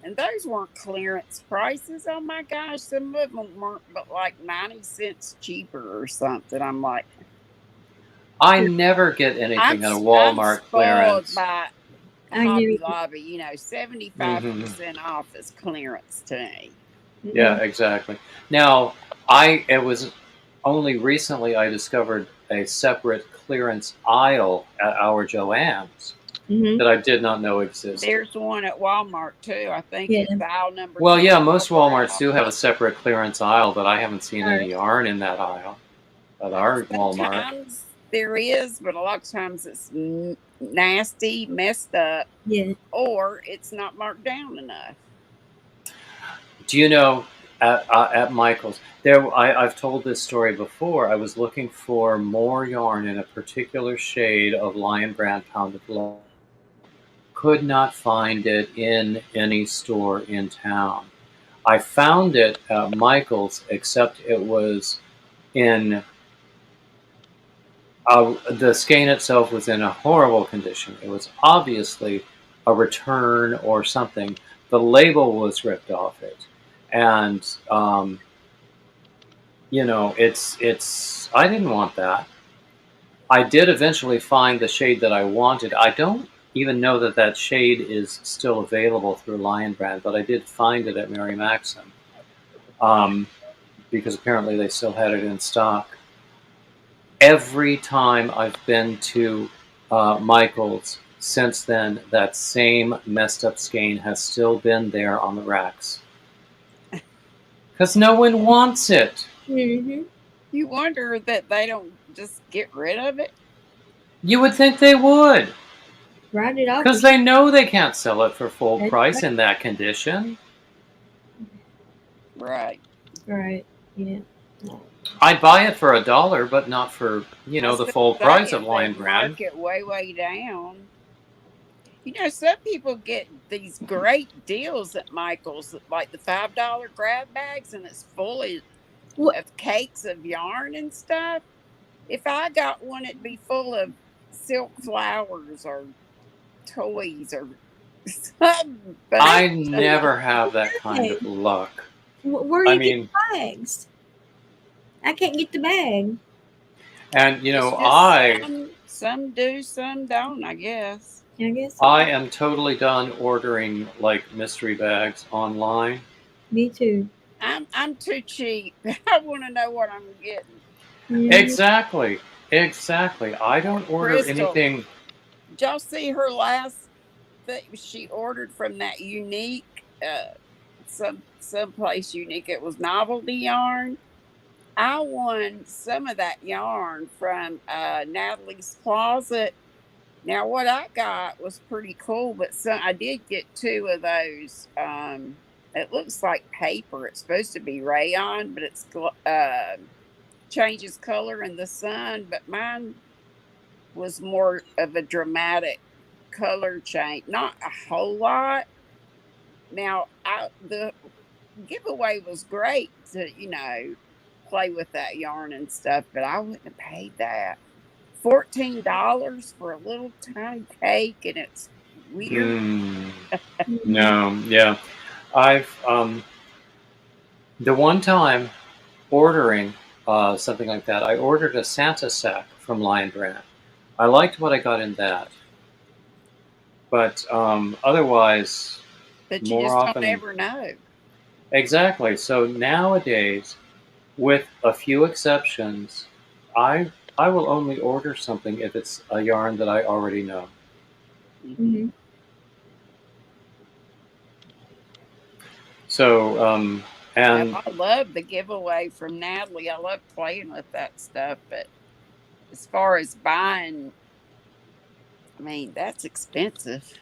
and those weren't clearance prices. Oh my gosh, some of them weren't, but like 90 cents cheaper or something. I'm like, I never get anything at a I'm Walmart spoiled clearance. by I Hobby knew. Lobby. 75% off is clearance to me. Yeah, exactly. Now, it was only recently I discovered a separate clearance aisle at our Joann's Mm-hmm. that I did not know existed. There's one at Walmart too. I think Yeah. it's aisle number Well, yeah, 25 most or Walmarts out. do have a separate clearance aisle, but I haven't seen any Right. yarn in that aisle at our Walmart. Sometimes there is, but a lot of times it's nasty, messed up, Yeah. or it's not marked down enough. Do you know at Michael's I've told this story before. I was looking for more yarn in a particular shade of Lion Brand Pounded Leather. Could not find it in any store in town. I found it at Michael's, except it was in the skein itself was in a horrible condition. It was obviously a return or something. The label was ripped off it, and it's. I didn't want that. I did eventually find the shade that I wanted. I don't even know that shade is still available through Lion Brand, but I did find it at Mary Maxim, because apparently they still had it in stock. Every time I've been to Michael's since then, that same messed up skein has still been there on the racks. Because no one wants it. Mm-hmm. You wonder that they don't just get rid of it. You would think they would. Write it off. Because they know they can't sell it for full That's price right. in that condition. Right. Right. Yeah. I'd buy it for $1, but not for, the full price of Lion Brand. Mark it way down. Some people get these great deals at Michael's, like the $5 grab bags, and it's full of cakes of yarn and stuff. If I got one, it'd be full of silk flowers or toys or something. I never have that kind of luck. Where do you get the bags? I can't get the bag. And some do, some don't, I guess. I guess so. I am totally done ordering like mystery bags online. Me too. I'm too cheap. I want to know what I'm getting. Mm-hmm. Exactly. I don't order Crystal, anything. Did y'all see her last thing she ordered from that unique, someplace unique? It was novelty yarn. I won some of that yarn from Natalie's Closet. Now, what I got was pretty cool, but I did get 2 of those. It looks like paper. It's supposed to be rayon, but it's changes color in the sun. But mine was more of a dramatic color change, not a whole lot. Now, the giveaway was great to play with that yarn and stuff, but I wouldn't have paid that. $14 for a little tiny cake, and it's weird. No, yeah. I've the one time ordering something like that, I ordered a Santa sack from Lion Brand. I liked what I got in that, but otherwise, but you more just often, don't ever know. Exactly. So nowadays, with a few exceptions, I will only order something if it's a yarn that I already know. Mm-hmm. So, and I love the giveaway from Natalie. I love playing with that stuff. But as far as buying, I mean, that's expensive.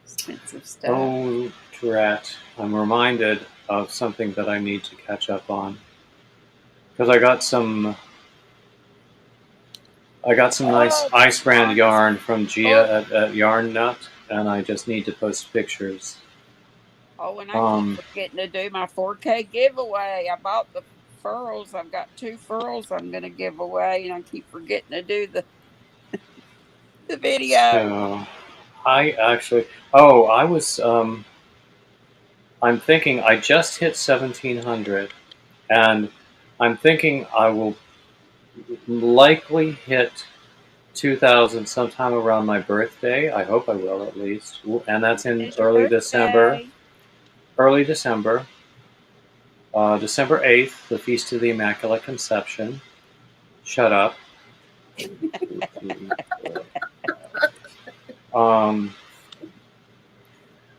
Expensive stuff. Oh, drat. I'm reminded of something that I need to catch up on. Because I got some nice Ice Brand yarn from Gia at Yarn Nut, and I just need to post pictures. Oh, and I keep forgetting to do my 4K giveaway. I bought the furls. I've got 2 furls I'm going to give away, and I keep forgetting to do the video. So, I'm thinking I just hit 1,700, and I'm thinking I will likely hit 2,000 sometime around my birthday. I hope I will, at least. And that's in early December. December 8th, the Feast of the Immaculate Conception. Shut up.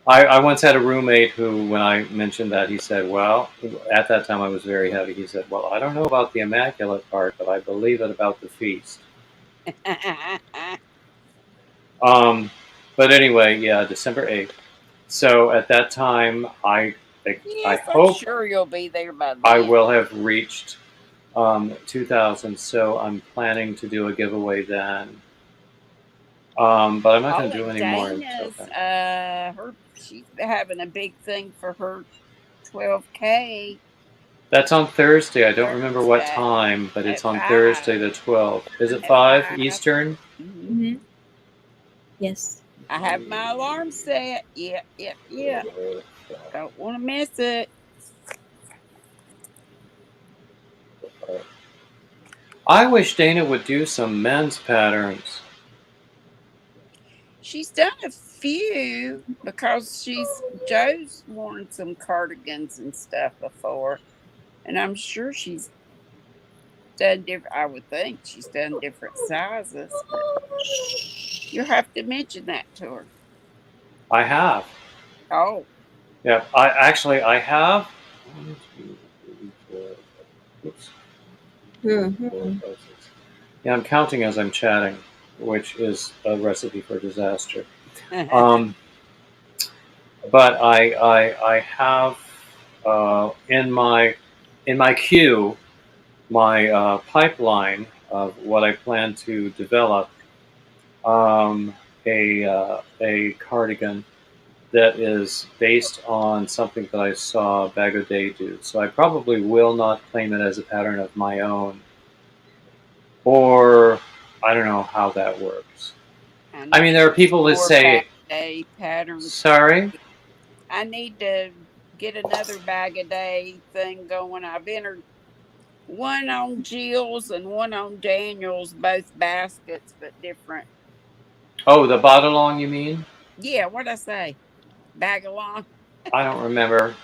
I once had a roommate who, when I mentioned that, he said, well, at that time I was very heavy. He said, well, I don't know about the Immaculate part, but I believe it about the feast. But anyway, yeah, December 8th. So at that time, I Yes, I'm hope sure you'll be there by then. I will have reached 2,000. So I'm planning to do a giveaway then. But I'm not going to do any more until then. She's having a big thing for her 12K. That's on Thursday. I don't remember what Thursday. time, but it's At on 5. Thursday the 12th. Is it At 5 5. Eastern? Mm-hmm. Yes. I have my alarm set. Yep. Don't want to miss it. I wish Dana would do some men's patterns. She's done a few because Joe's worn some cardigans and stuff before, and I'm sure she's done different. I would think she's done different sizes, but you'll have to mention that to her. I have. Oh, Yeah, I have. Oops. Mm-hmm. Yeah, I'm counting as I'm chatting, which is a recipe for disaster. But I have in my queue, my pipeline of what I plan to develop, a cardigan that is based on something that I saw Bag O' Day do. So I probably will not claim it as a pattern of my own, or I don't know how that works. I mean, there are people that say, Bag-O-Day patterns. Sorry? I need to get another Bag O' Day thing going. I've entered one on Jill's and one on Daniel's, both baskets, but different. Oh, the bot-along, you mean? Yeah, what'd I say? Bag along. I don't remember.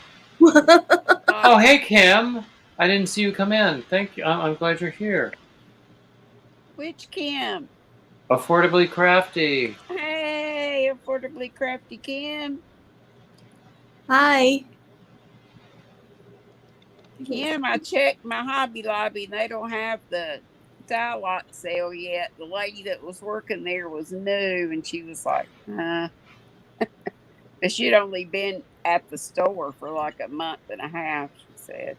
Oh, hey, Kim. I didn't see you come in. Thank you. I'm glad you're here. Which Kim? Affordably Crafty. Hey, Affordably Crafty Kim. Hi. Kim, I checked my Hobby Lobby and they don't have the die lot sale yet. The lady that was working there was new and she was like, but she'd only been at the store for like a month and a half, she said.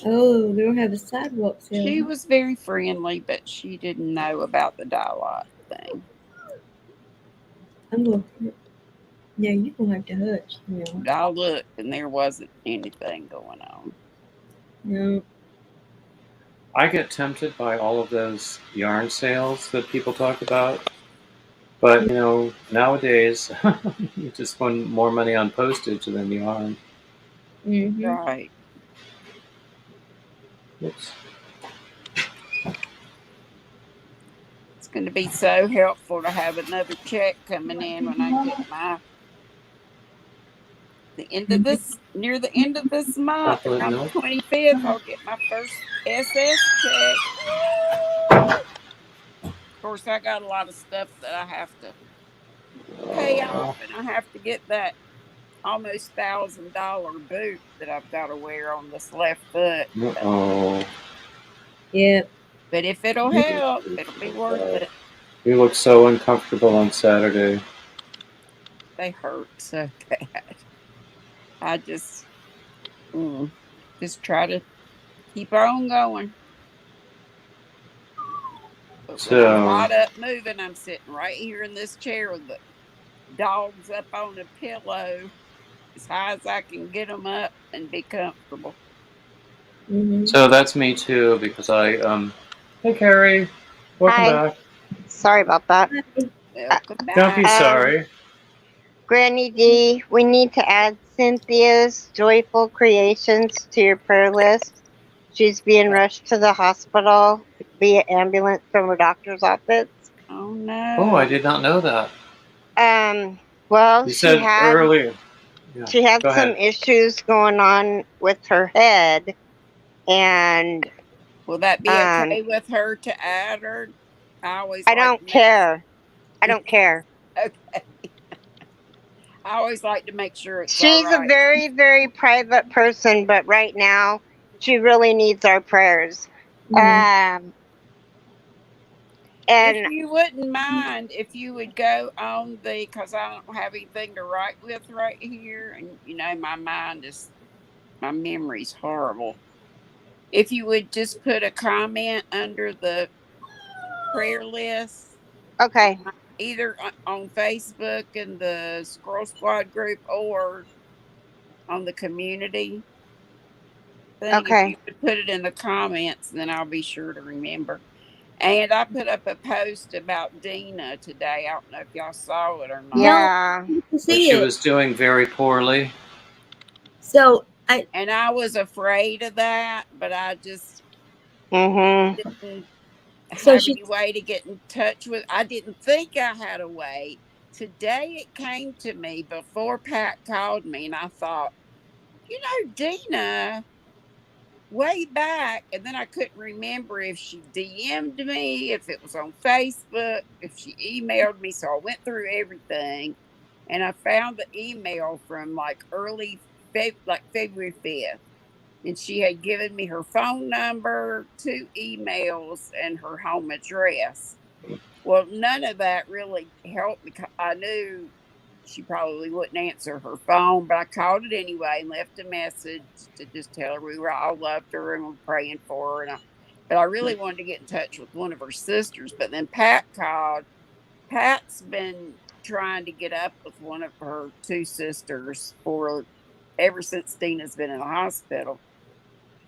Oh, they don't have a sidewalk sale. She was very friendly, but she didn't know about the die lot thing. I'm going. Yeah, you're gonna have to hutch. Yeah. I looked and there wasn't anything going on. No. I get tempted by all of those yarn sales that people talk about. But, nowadays, you just spend more money on postage than yarn. Mm-hmm. Right. Oops. It's going to be so helpful to have another check coming in when I get near the end of this month, on the 25th, I'll get my first SS check. Of course, I got a lot of stuff that I have to pay off, and I have to get that almost $1,000 boot that I've got to wear on this left foot. Uh-oh. Yeah. But if it'll help, it'll be worth it. You look so uncomfortable on Saturday. They hurt so bad. I just try to keep on going. But when I'm not up moving, I'm sitting right here in this chair with the dogs up on a pillow as high as I can get them up and be comfortable. Mm-hmm. So that's me too, because hey Carrie, welcome back. Sorry about that. Welcome back. Don't be sorry. Granny D, we need to add Cynthia's Joyful Creations to your prayer list. She's being rushed to the hospital via ambulance from her doctor's office. Oh no. Oh, I did not know that. Well, You she said had earlier. Yeah. she had Go some ahead. issues going on with her head, and Will that be okay with her to add her? I always I like don't to make care. I don't care. okay. I always like to make sure it's all She's a right. very, very private person, but right now she really needs our prayers. Um, If and you wouldn't mind, if you would go on the, because I don't have anything to write with right here, and you know my memory's horrible. If you would just put a comment under the prayer list, okay, either on Facebook in the Scroll Squad group or on the community thing, if okay, you would put it in the comments, then I'll be sure to remember. And I put up a post about Dina today. I don't know if y'all saw it or not. No, yeah, I But see she it. was doing very poorly. So I And I was afraid of that, but I just mhm, didn't so have she any way to get in touch with. I didn't think I had a way. Today it came to me before Pat called me, and I thought, Dina, way back, and then I couldn't remember if she DM'd me, if it was on Facebook, if she emailed me. So I went through everything, and I found the email from like like February 5th, and she had given me her phone number, 2 emails, and her home address. Well, none of that really helped because I knew she probably wouldn't answer her phone, but I called it anyway and left a message to just tell her we were all loved her and were praying for her. But I really wanted to get in touch with one of her sisters. But then Pat called. Pat's been trying to get up with one of her 2 sisters for ever since Dina's been in the hospital.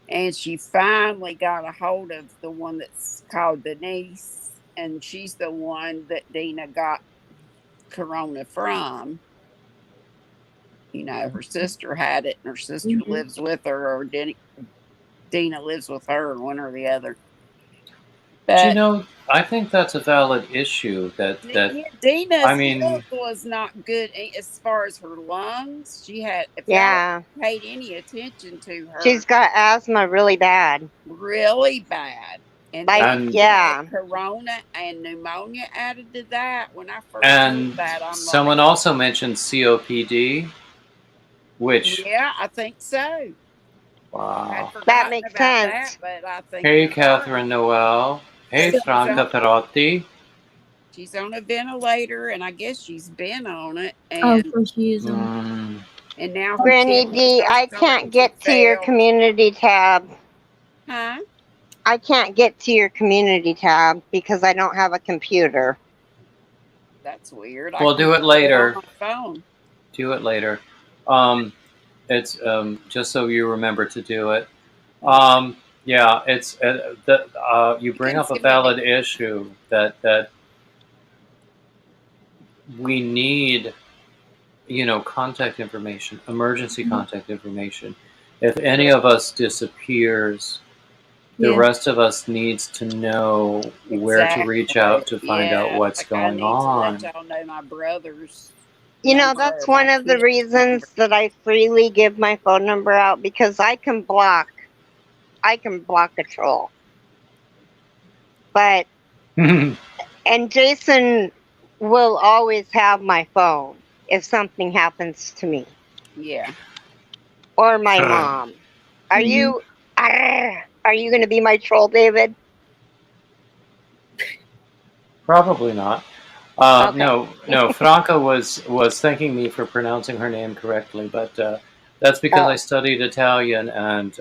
And she finally got a hold of the one that's called Denise, and she's the one that Dina got corona from. Her sister had it, and her sister mhm. lives with her, or Dina lives with her, one or the other. Do you But know? I think that's a valid issue. That I Dina's mean, health was not good as far as her lungs. She had, if y'all yeah. paid any attention to She's her, got asthma really bad. really bad. And Like, then and she had yeah, corona and pneumonia added to that. When I first heard and that, I'm like, someone also mentioned COPD, which yeah, I think so. I'd wow. that forgotten makes about that, sense. but I think Hey, you're right. Catherine Noel. So Hey, So Franca Perotti. she's on a ventilator, and I guess she's been on it, oh, and so she is on. Mm, now her Granny kidneys D, are I starting can't to get to your fail. community tab. Huh? I can't get to your community tab because I don't have a computer. That's weird. I we'll can do it do it on later. my phone. Do it later. Um, it's just so you remember to do it. Yeah, it's you You bring can up a send me valid the. issue that we need, contact information, emergency contact information. If any of us disappears, the Yeah. rest of us needs to know where to reach Exactly. out to find out Yeah. what's Like I going need to let on. y'all know my brother's You know, number that's or my one of the kid's number. reasons that I freely give my phone number out because I can block a troll. But, and Jason will always have my phone if something happens to me Yeah. or my mom. Are Mhm. you, are you going to be my troll, David? Probably not. Okay. No. Franca was thanking me for pronouncing her name correctly, but that's because I Oh, studied Italian and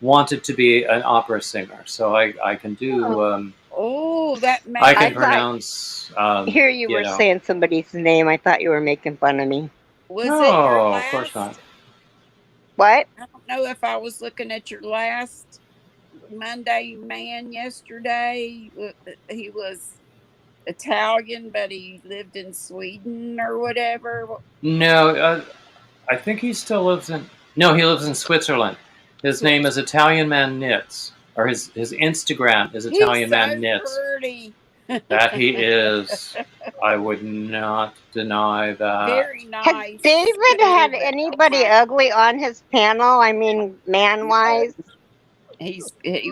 wanted to be an opera singer. So I can Oh, do Oh, that I I can makes thought, pronounce here you you were know. saying somebody's name. I thought you were making fun of me. was it your No, of course not. last? What? I don't know if I was looking at your last Monday man yesterday. He was Italian, but he lived in Sweden or whatever. No, I think he still lives in. No, he lives in Switzerland. His name is Italian Man Knits, or his Instagram is He's Italian Man so Knits. pretty. That he is. I would not deny that. Very Has nice. David had But anybody like, ugly on his panel? I mean, man-wise, he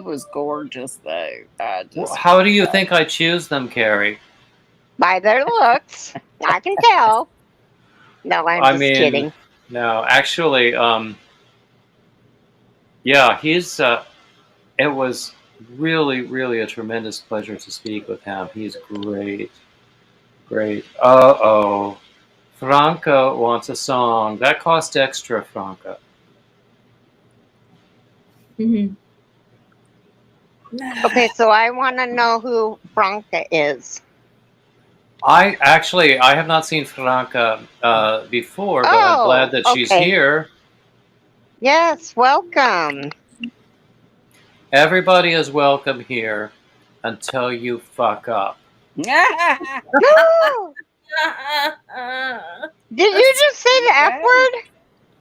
was gorgeous though. I just How do you think I choose them, Carrie? by their looks, I can tell. No, I'm I just mean, kidding. no, actually, yeah, he's. It was really, really a tremendous pleasure to speak with him. He's great, great. Uh-oh, Franca wants a song. That cost extra, Franca. Mhm. Okay, so I want to know who Franca is. I have not seen Franca before, but I'm Oh, glad that she's okay. here. Yes, welcome. Everybody is welcome here until you fuck up. Did you just say the F word?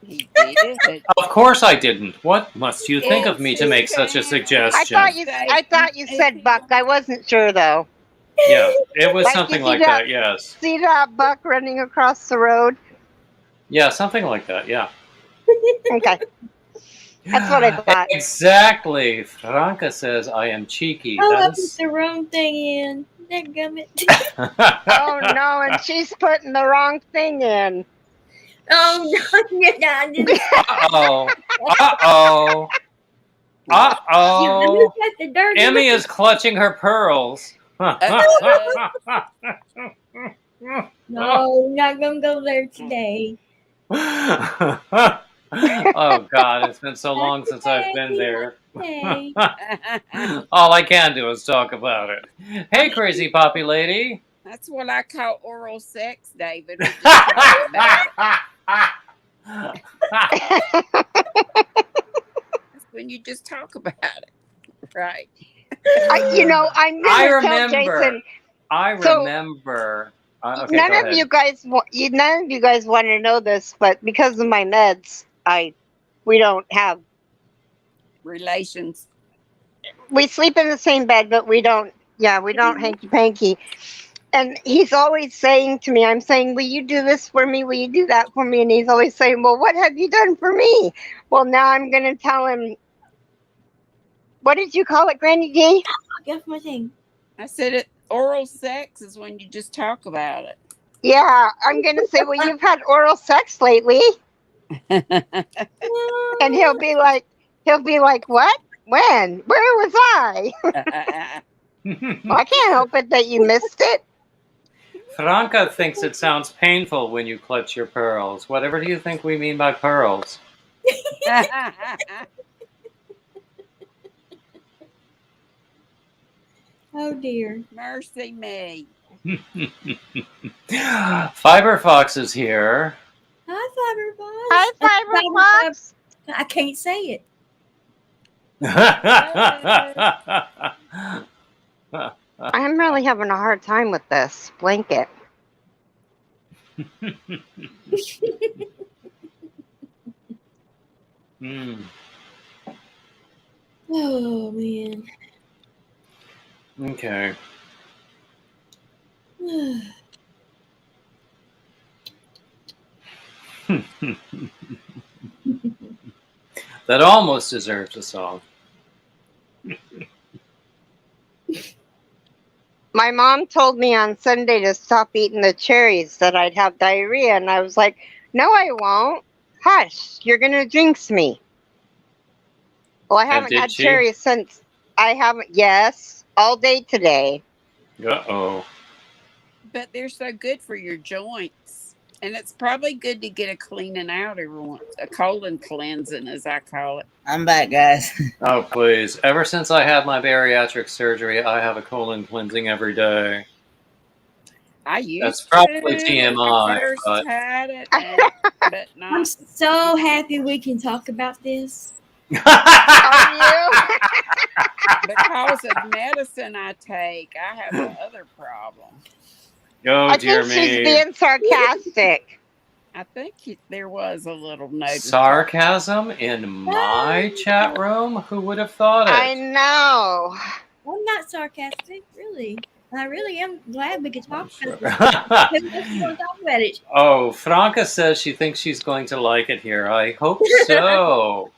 he did. Of course I didn't. What must you think of me to It's make such a his suggestion? I thought you said Buck. I wasn't sure though. Yeah, it was Like, something you see like that, yes. See that Buck running across the road? Yeah, something like that, yeah. Okay. That's what I thought. Exactly. Franca says I am cheeky. Oh, I That put is... the wrong thing in. Dadgummit. Oh no, and she's putting the wrong thing in. Oh no, I didn't. Uh-oh. Uh-oh. Uh-oh. You got the dirty Emmy is clutching her pearls. No, not gonna go there today. Oh God, it's been so long since I've been there. Hey. All I can do is talk about it. Hey, crazy poppy lady. That's what I call oral sex, David. We just talked about it. That's when you just talk about it, right? I'm gonna I tell remember. Jason. I So, remember. Okay, none go of ahead. you guys want to know this, but because of my meds, we don't have. Relations. We sleep in the same bed, but we don't. Yeah, we don't hanky panky. And he's always saying to me, I'm saying, will you do this for me? Will you do that for me? And he's always saying, well, what have you done for me? Well, now I'm going to tell him, what did you call it, Granny G? Guess my thing. I said it. Oral sex is when you just talk about it. Yeah, I'm going to say, well, you've had oral sex lately. And he'll be like, what? When? Where was I? Well, I can't help it that you missed it. Franca thinks it sounds painful when you clutch your pearls. Whatever do you think we mean by pearls? Oh dear. Mercy me. Fiber Fox is here. Hi, Fiber Boss. Hi, Fiber Fox. I can't say it. I'm really having a hard time with this blanket. Oh man. Okay. That almost deserves a song. My mom told me on Sunday to stop eating the cherries, that I'd have diarrhea, and I was like, no, I won't. Hush, you're going to jinx me. Well, I haven't had cherries since. Yes, all day today. Uh-oh. But they're so good for your joints. And it's probably good to get a cleaning out every once, a colon cleansing, as I call it. I'm back, guys. Oh, please. Ever since I had my bariatric surgery, I have a colon cleansing every day. I used That's probably to TMI. when I first But... had it, but not. I'm so happy we can talk about this. Are you? Because of medicine I take, I have another problem. Oh, I dear think me. she's being sarcastic. I think there was a little notice. Sarcasm in my chat room? Who would have thought it? I know. I'm not sarcastic, really. I really am glad we could talk about this. Sure. Who else want to talk about it? Oh, Franca says she thinks she's going to like it here. I hope so.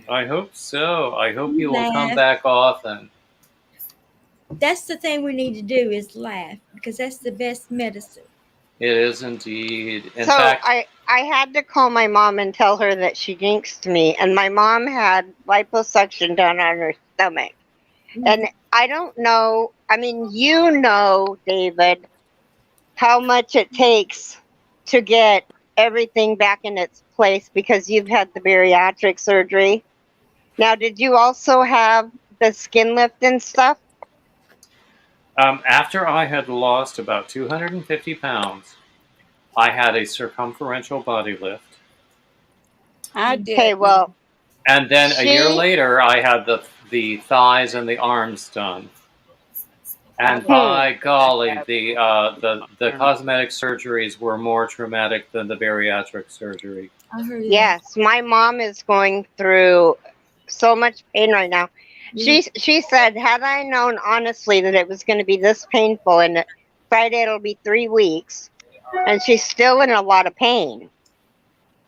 I hope so. I hope you will come Laugh. back often. That's the thing we need to do is laugh because that's the best medicine. It is indeed. In So fact, I had to call my mom and tell her that she jinxed me, and my mom had liposuction done on her stomach. And I don't know, I mean, you know, David, how much it takes to get everything back in its place because you've had the bariatric surgery. Now, did you also have the skin lift and stuff? after I had lost about 250 pounds, I had a circumferential body lift. I Okay, did. well, And then a year she, later, I had the thighs and the arms done. And by golly, the cosmetic surgeries were more traumatic than the bariatric surgery. I heard that. yes, my mom is going through so much pain right now. She said, had I known honestly that it was going to be this painful, and Friday it'll be 3 weeks, and she's still in a lot of pain.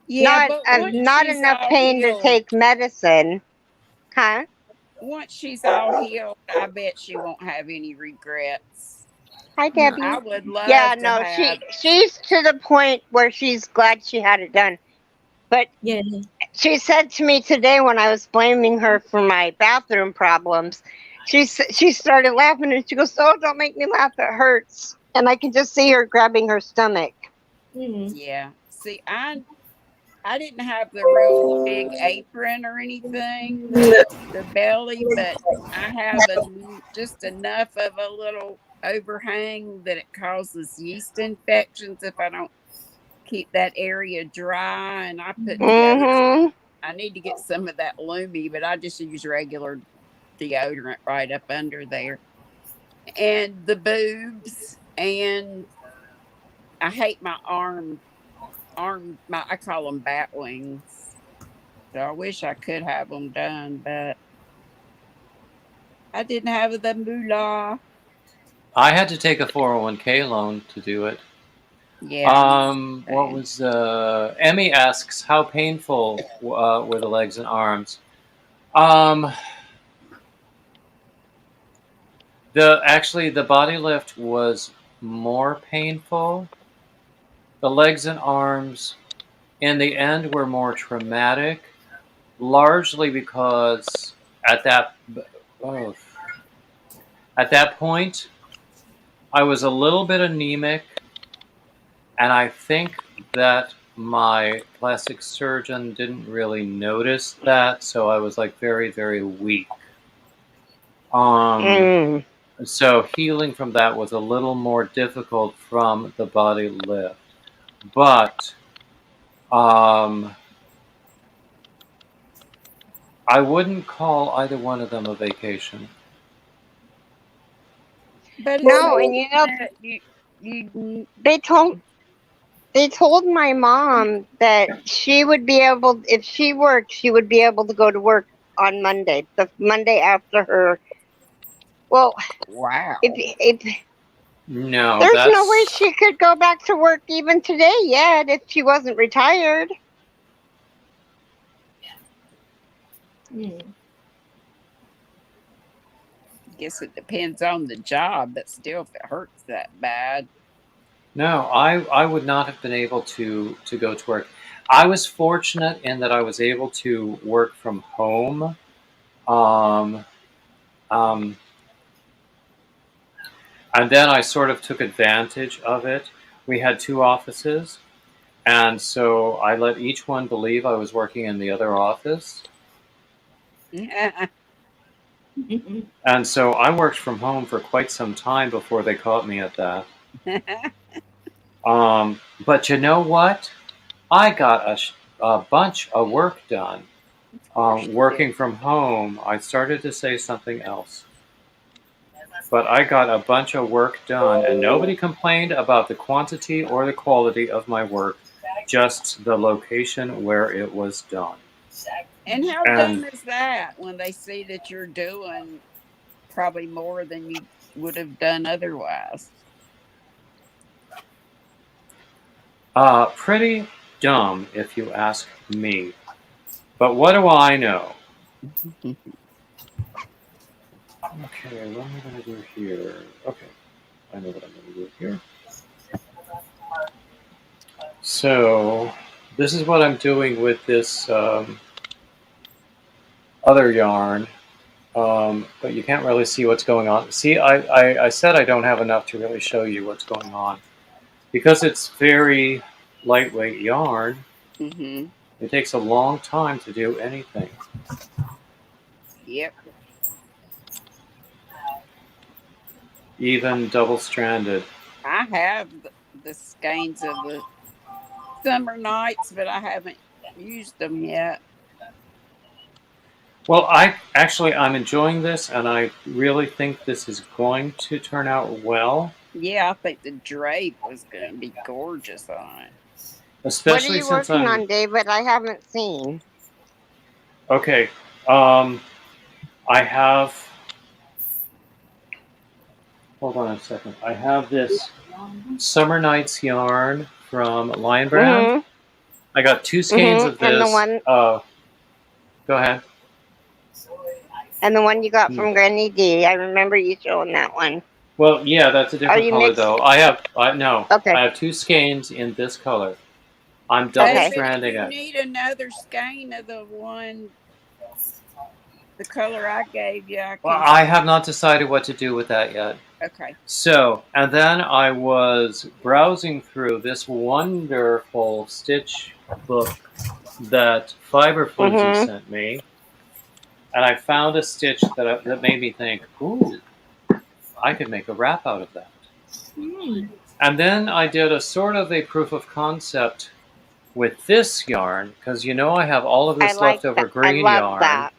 Yeah, but Not she's enough all pain to healed, take medicine, huh? once she's all healed, I bet she won't have any regrets. Hi, Debbie. I would love Yeah, to no, have. she's to the point where she's glad she had it done. But Yeah. she said to me today when I was blaming her for my bathroom problems, she started laughing and she goes, "Oh, don't make me laugh, it hurts." And I can just see her grabbing her stomach. Yeah. See, I didn't have the real big apron or anything, the belly, but I have just enough of a little overhang that it causes yeast infections if I don't keep that area dry. And I put together, I need to get some of that Lumi, but I just use regular deodorant right up under there. And the boobs, and I hate my I call them bat wings. So I wish I could have them done, but I didn't have the moolah. I had to take a 401k loan to do it. Yeah. What was Emmy asks, how painful were the legs and arms? The body lift was more painful. The legs and arms, in the end, were more traumatic, largely because at that point, I was a little bit anemic, and I think that my plastic surgeon didn't really notice that, so I was like very, very weak. So healing from that was a little more difficult from the body lift. But I wouldn't call either one of them a vacation. But No, and you know, they told my mom that she would be able, if she worked, she would be able to go to work on Monday, the Monday after her. Well, wow. No, there's no way she could go back to work even today yet if she wasn't retired. Guess it depends on the job, but still, if it hurts that bad. No, I would not have been able to go to work. I was fortunate in that I was able to work from home. And then I sort of took advantage of it. We had 2 offices, and so I let each one believe I was working in the other office. And so I worked from home for quite some time before they caught me at that. But you know what? I got a bunch of work done. Working from home, I started to say something else. But I got a bunch of work done, and nobody complained about the quantity or the quality of my work, just the location where it was done. And how dumb is that when they see that you're doing probably more than you would have done otherwise. Pretty dumb, if you ask me. But what do I know? Okay, what am I going to do here? Okay, I know what I'm going to do here. So, this is what I'm doing with this other yarn, but you can't really see what's going on. See, I said I don't have enough to really show you what's going on. Because it's very lightweight yarn, Mm-hmm. it takes a long time to do anything. Yep. Even double-stranded. I have the skeins of the summer nights, but I haven't used them yet. Well, I'm enjoying this, and I really think this is going to turn out well. Yeah, I think the drape was going to be gorgeous on it. Especially What are you since working on, David? I haven't seen. Okay, I have... Hold on a second. I have this Summer Nights yarn from Lion Brand. Mm-hmm. I got 2 skeins of this. And the one... Go ahead. And the one you got from Granny D. I remember you showing that one. Well, yeah, that's a different color, though. I have 2 skeins in this color. I'm double stranding it. You need another skein of the one, the color I gave you. I have not decided what to do with that yet. Okay. So, and then I was browsing through this wonderful stitch book that Fiber Flimsy sent me, and I found a stitch that made me think, ooh, I could make a wrap out of that. And then I did a sort of a proof of concept with this yarn, because I have all of this leftover green yarn. That.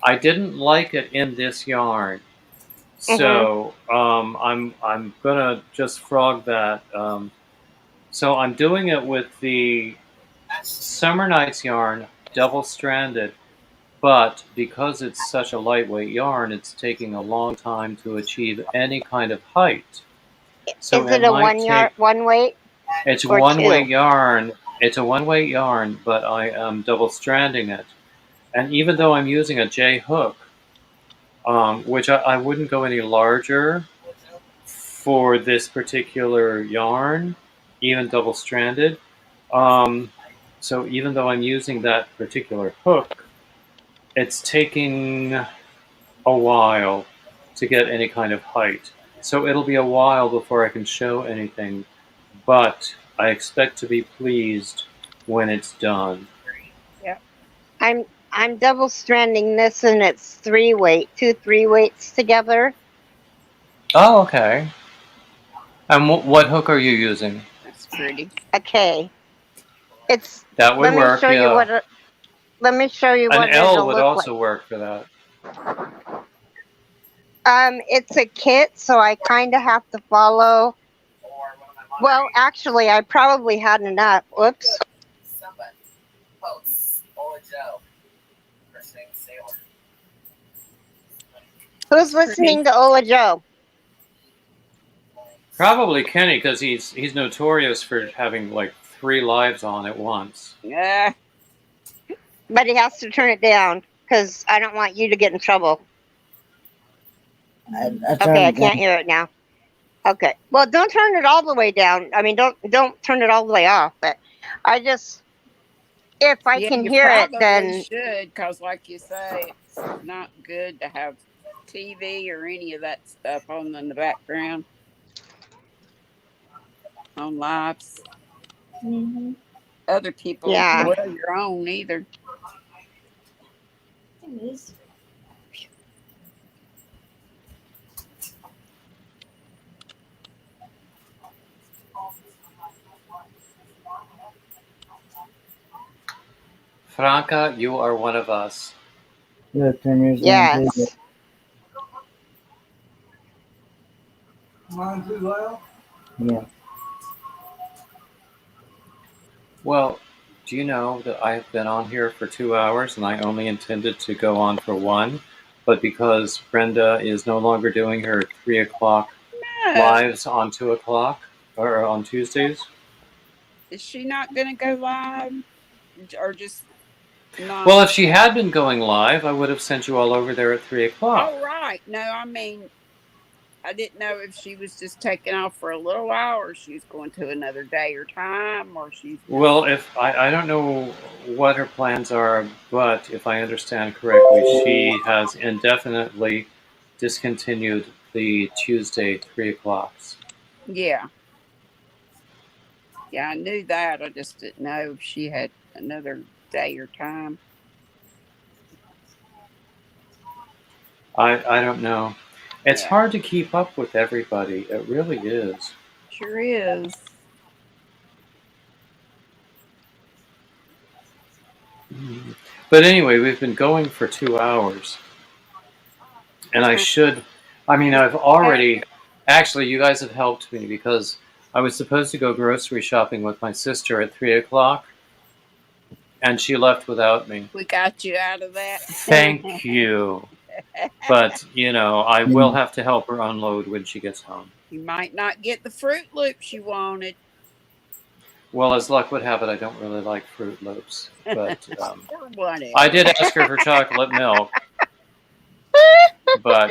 I didn't like it in this yarn, so I'm gonna just frog that. So I'm doing it with the Summer Nights yarn, double-stranded, but because it's such a lightweight yarn, it's taking a long time to achieve any kind of height. So is it a one weight? It's one-weight yarn. It's a one-weight yarn, but I am double-stranding it. And even though I'm using a J hook, which I wouldn't go any larger for this particular yarn, even double-stranded. So even though I'm using that particular hook, it's taking a while to get any kind of height. So it'll be a while before I can show anything, but I expect to be pleased when it's done. Yeah. I'm double stranding this, and it's 3-weight, 2 3-weights together. Oh, okay. And what hook are you using? That's pretty. Okay. It's that would work. Yeah. Let me show you what an L would also work for that. It's a kit, so I kind of have to follow. Well, actually, I probably had enough. Whoops. Who's listening to Ola Joe? Probably Kenny, because he's notorious for having like 3 lives on at once. Yeah. But he has to turn it down because I don't want you to get in trouble. Okay, I can't hear it now. Okay, well, don't turn it all the way down. I mean, don't turn it all the way off. But I just, if I can hear it, then should, because like you say, it's not good to have TV or any of that stuff on in the background on lives. Other people, well, your own either. It is. Franca, you are one of us. Yes. Mine too loud? Yeah. Well, do you know that I've been on here for 2 hours and I only intended to go on for 1? but because Brenda is no longer doing her 3 o'clock No, lives on 2 o'clock or on Tuesdays. is she not going to go live or just Well, not? if she had been going live, I would have sent you all over there at 3 o'clock. Oh, right. No, I mean, I didn't know if she was just taking off for a little while or she's going to another day or time or she's just. Well, if I don't know what her plans are, but if I understand correctly, she has indefinitely discontinued the Tuesday 3 o'clocks. Yeah. Yeah, I knew that. I just didn't know if she had another day or time. I don't know. It's Yeah, hard to keep up with everybody. It really is. sure is. But anyway, we've been going for 2 hours, and I Uh, should. I mean, it's I've okay. already. Actually, you guys have helped me because I was supposed to go grocery shopping with my sister at 3 o'clock, and she left without me. We got you out of that. Thank you. But, I will have to help her unload when she gets home. You might not get the Fruit Loops you wanted. Well, as luck would have it, I don't really like Fruit Loops. But Or whatever. I did ask her for chocolate milk. But,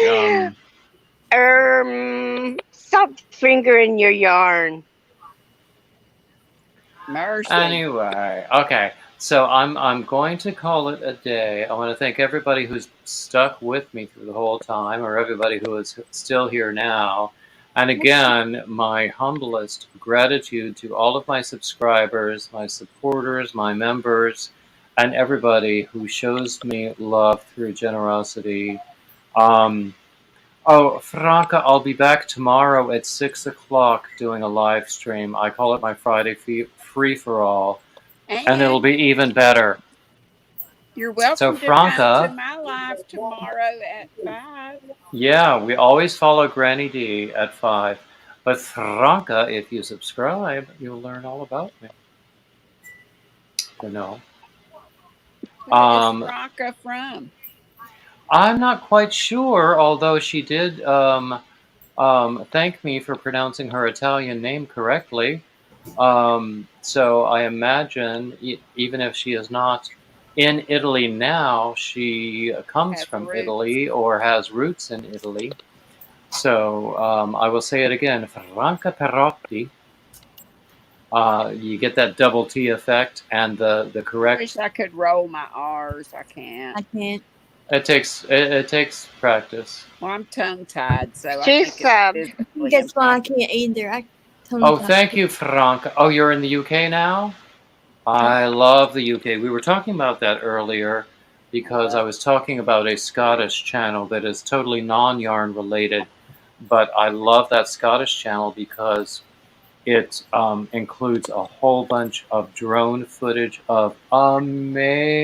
Stop fingering your yarn. Mercy. anyway, okay. So I'm going to call it a day. I want to thank everybody who's stuck with me through the whole time, or everybody who is still here now. And again, my humblest gratitude to all of my subscribers, my supporters, my members, and everybody who shows me love through generosity. Oh, Franca, I'll be back tomorrow at 6 o'clock doing a live stream. I call it my Friday free for all, and it'll And be even better. you're So, welcome to come to Franca, my live tomorrow at 5. yeah, we always follow Granny D at 5. But, Franca, if you subscribe, you'll learn all about me. You know. Where is Um, Franca from? I'm not quite sure, although she did thank me for pronouncing her Italian name correctly. So I imagine, even if she is not in Italy now, she comes Has from roots. Italy or has roots in Italy. So I will say it again, Franca Perotti. You get that double T effect and the I correct. wish I could roll my R's. I can't. I can't. It takes practice. Well, I'm tongue tied, so I She's think it's physically That's why I impossible. can't either. Oh, thank you, Franca. Oh, you're in the UK now? I love the UK. We were talking about that earlier because I was talking about a Scottish channel that is totally non-yarn related, but I love that Scottish channel because it includes a whole bunch of drone footage of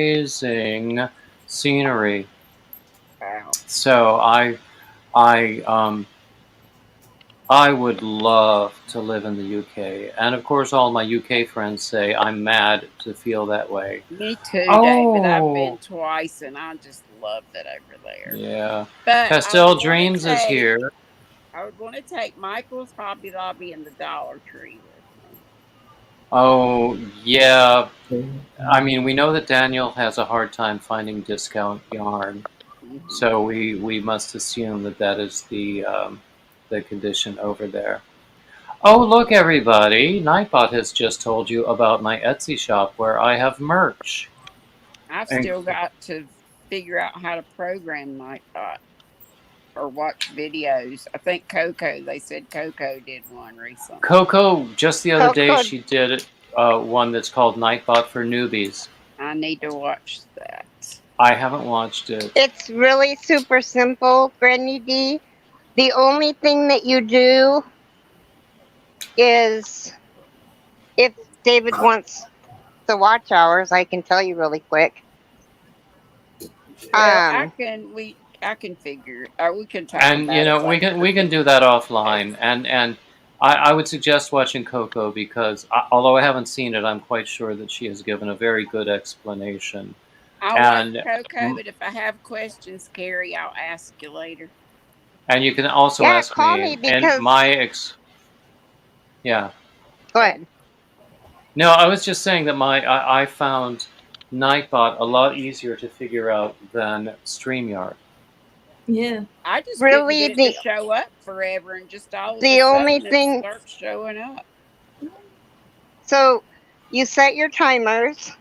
amazing scenery. Wow. So I would love to live in the UK. And of course, all my UK friends say I'm mad to feel that way. Me too, Oh. David. I've been twice and I just loved it over there. Yeah. But Pastel Dreams is here. I would want to take Michael's Hobby Lobby and the Dollar Tree with me. Oh, yeah. I mean, we know that Daniel has a hard time finding discount yarn. Mhm. So we must assume that is the condition over there. Oh, look, everybody. Nightbot has just told you about my Etsy shop where I have merch. I've still got to figure out how to program Nightbot or watch videos. I think they said Coco did one recently. Coco, just the other day, Coco- she did one that's called Nightbot for Newbies. I need to watch that. I haven't watched it. It's really super simple, Granny D. The only thing that you do is, if David wants the watch hours, I can tell you really quick. Well, I can figure it. We can talk And about it we can do that offline. And I would suggest watching Coco because although I haven't seen it, I'm quite sure that she has given a very good explanation I'll And watch Coco, but if I have questions, Carrie, I'll ask you later. and you can also Yeah, ask call me me. And because. yeah. Go ahead. No, I was just saying that I found Nightbot a lot easier to figure out than StreamYard. Yeah. I just couldn't Really, get it to show up forever, and just all of a the only sudden it thing. starts showing up. So you set your timers,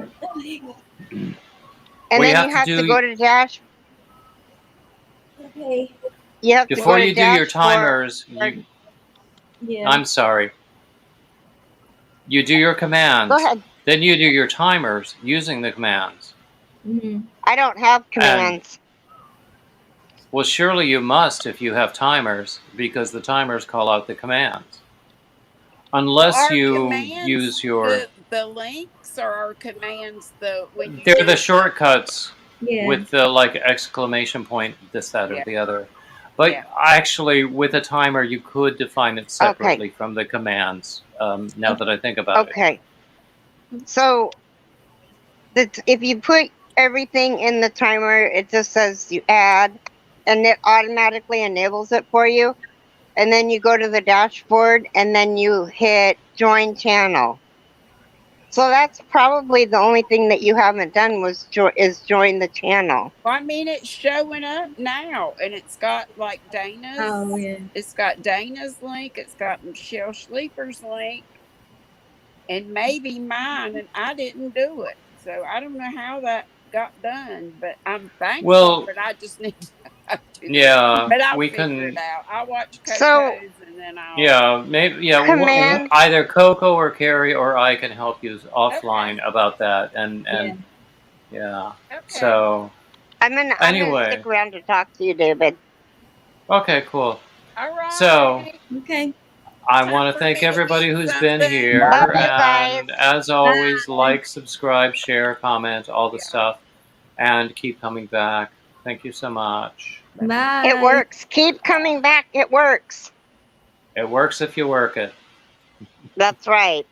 Oh, hang on. and Well, you then have you to have to do go to dash. Okay. You have to before go to you do your dashboard. timers. Yeah. I'm sorry. You do your Go commands, ahead. then you do your timers using the commands. Mm-hmm. I don't have And commands. well, surely you must if you have timers, because the timers call out the commands. Unless Are you commands use your, the links, or are commands the when you they're do the the shortcuts Yeah. with the like exclamation point, this, that, or yeah the other. But yeah actually, with a timer, you could define it Okay. separately from the commands. Now that I think about it. Okay. So if you put everything in the timer, it just says you add, and it automatically enables it for you. And then you go to the dashboard, and then you hit join channel. So that's probably the only thing that you haven't done is join the channel. Well, I mean, it's showing up now, and it's got like Dana's. Oh, yeah. It's got Dana's link. It's got Michelle Sleeper's link, and maybe mine. And I didn't do it, so I don't know how that got done. But I'm thankful. Well, But I just need to do that. yeah, But I'll we figure it can. out. I'll watch Coco's, So and then I'll. Yeah, maybe. Yeah, command. either Coco or Carrie or I can help you offline Okay. about that. And Yeah. yeah. Okay. So I'm gonna anyway, stick around to talk to you, David. okay, cool. All right. So Okay. I Time want to for thank me to everybody eat who's been something. here, Love you guys. and as always, like, subscribe, share, comment, all the Yeah. stuff, and keep coming back. Thank you so much. Bye. It works. Keep coming back. It works. It works if you work it. That's right.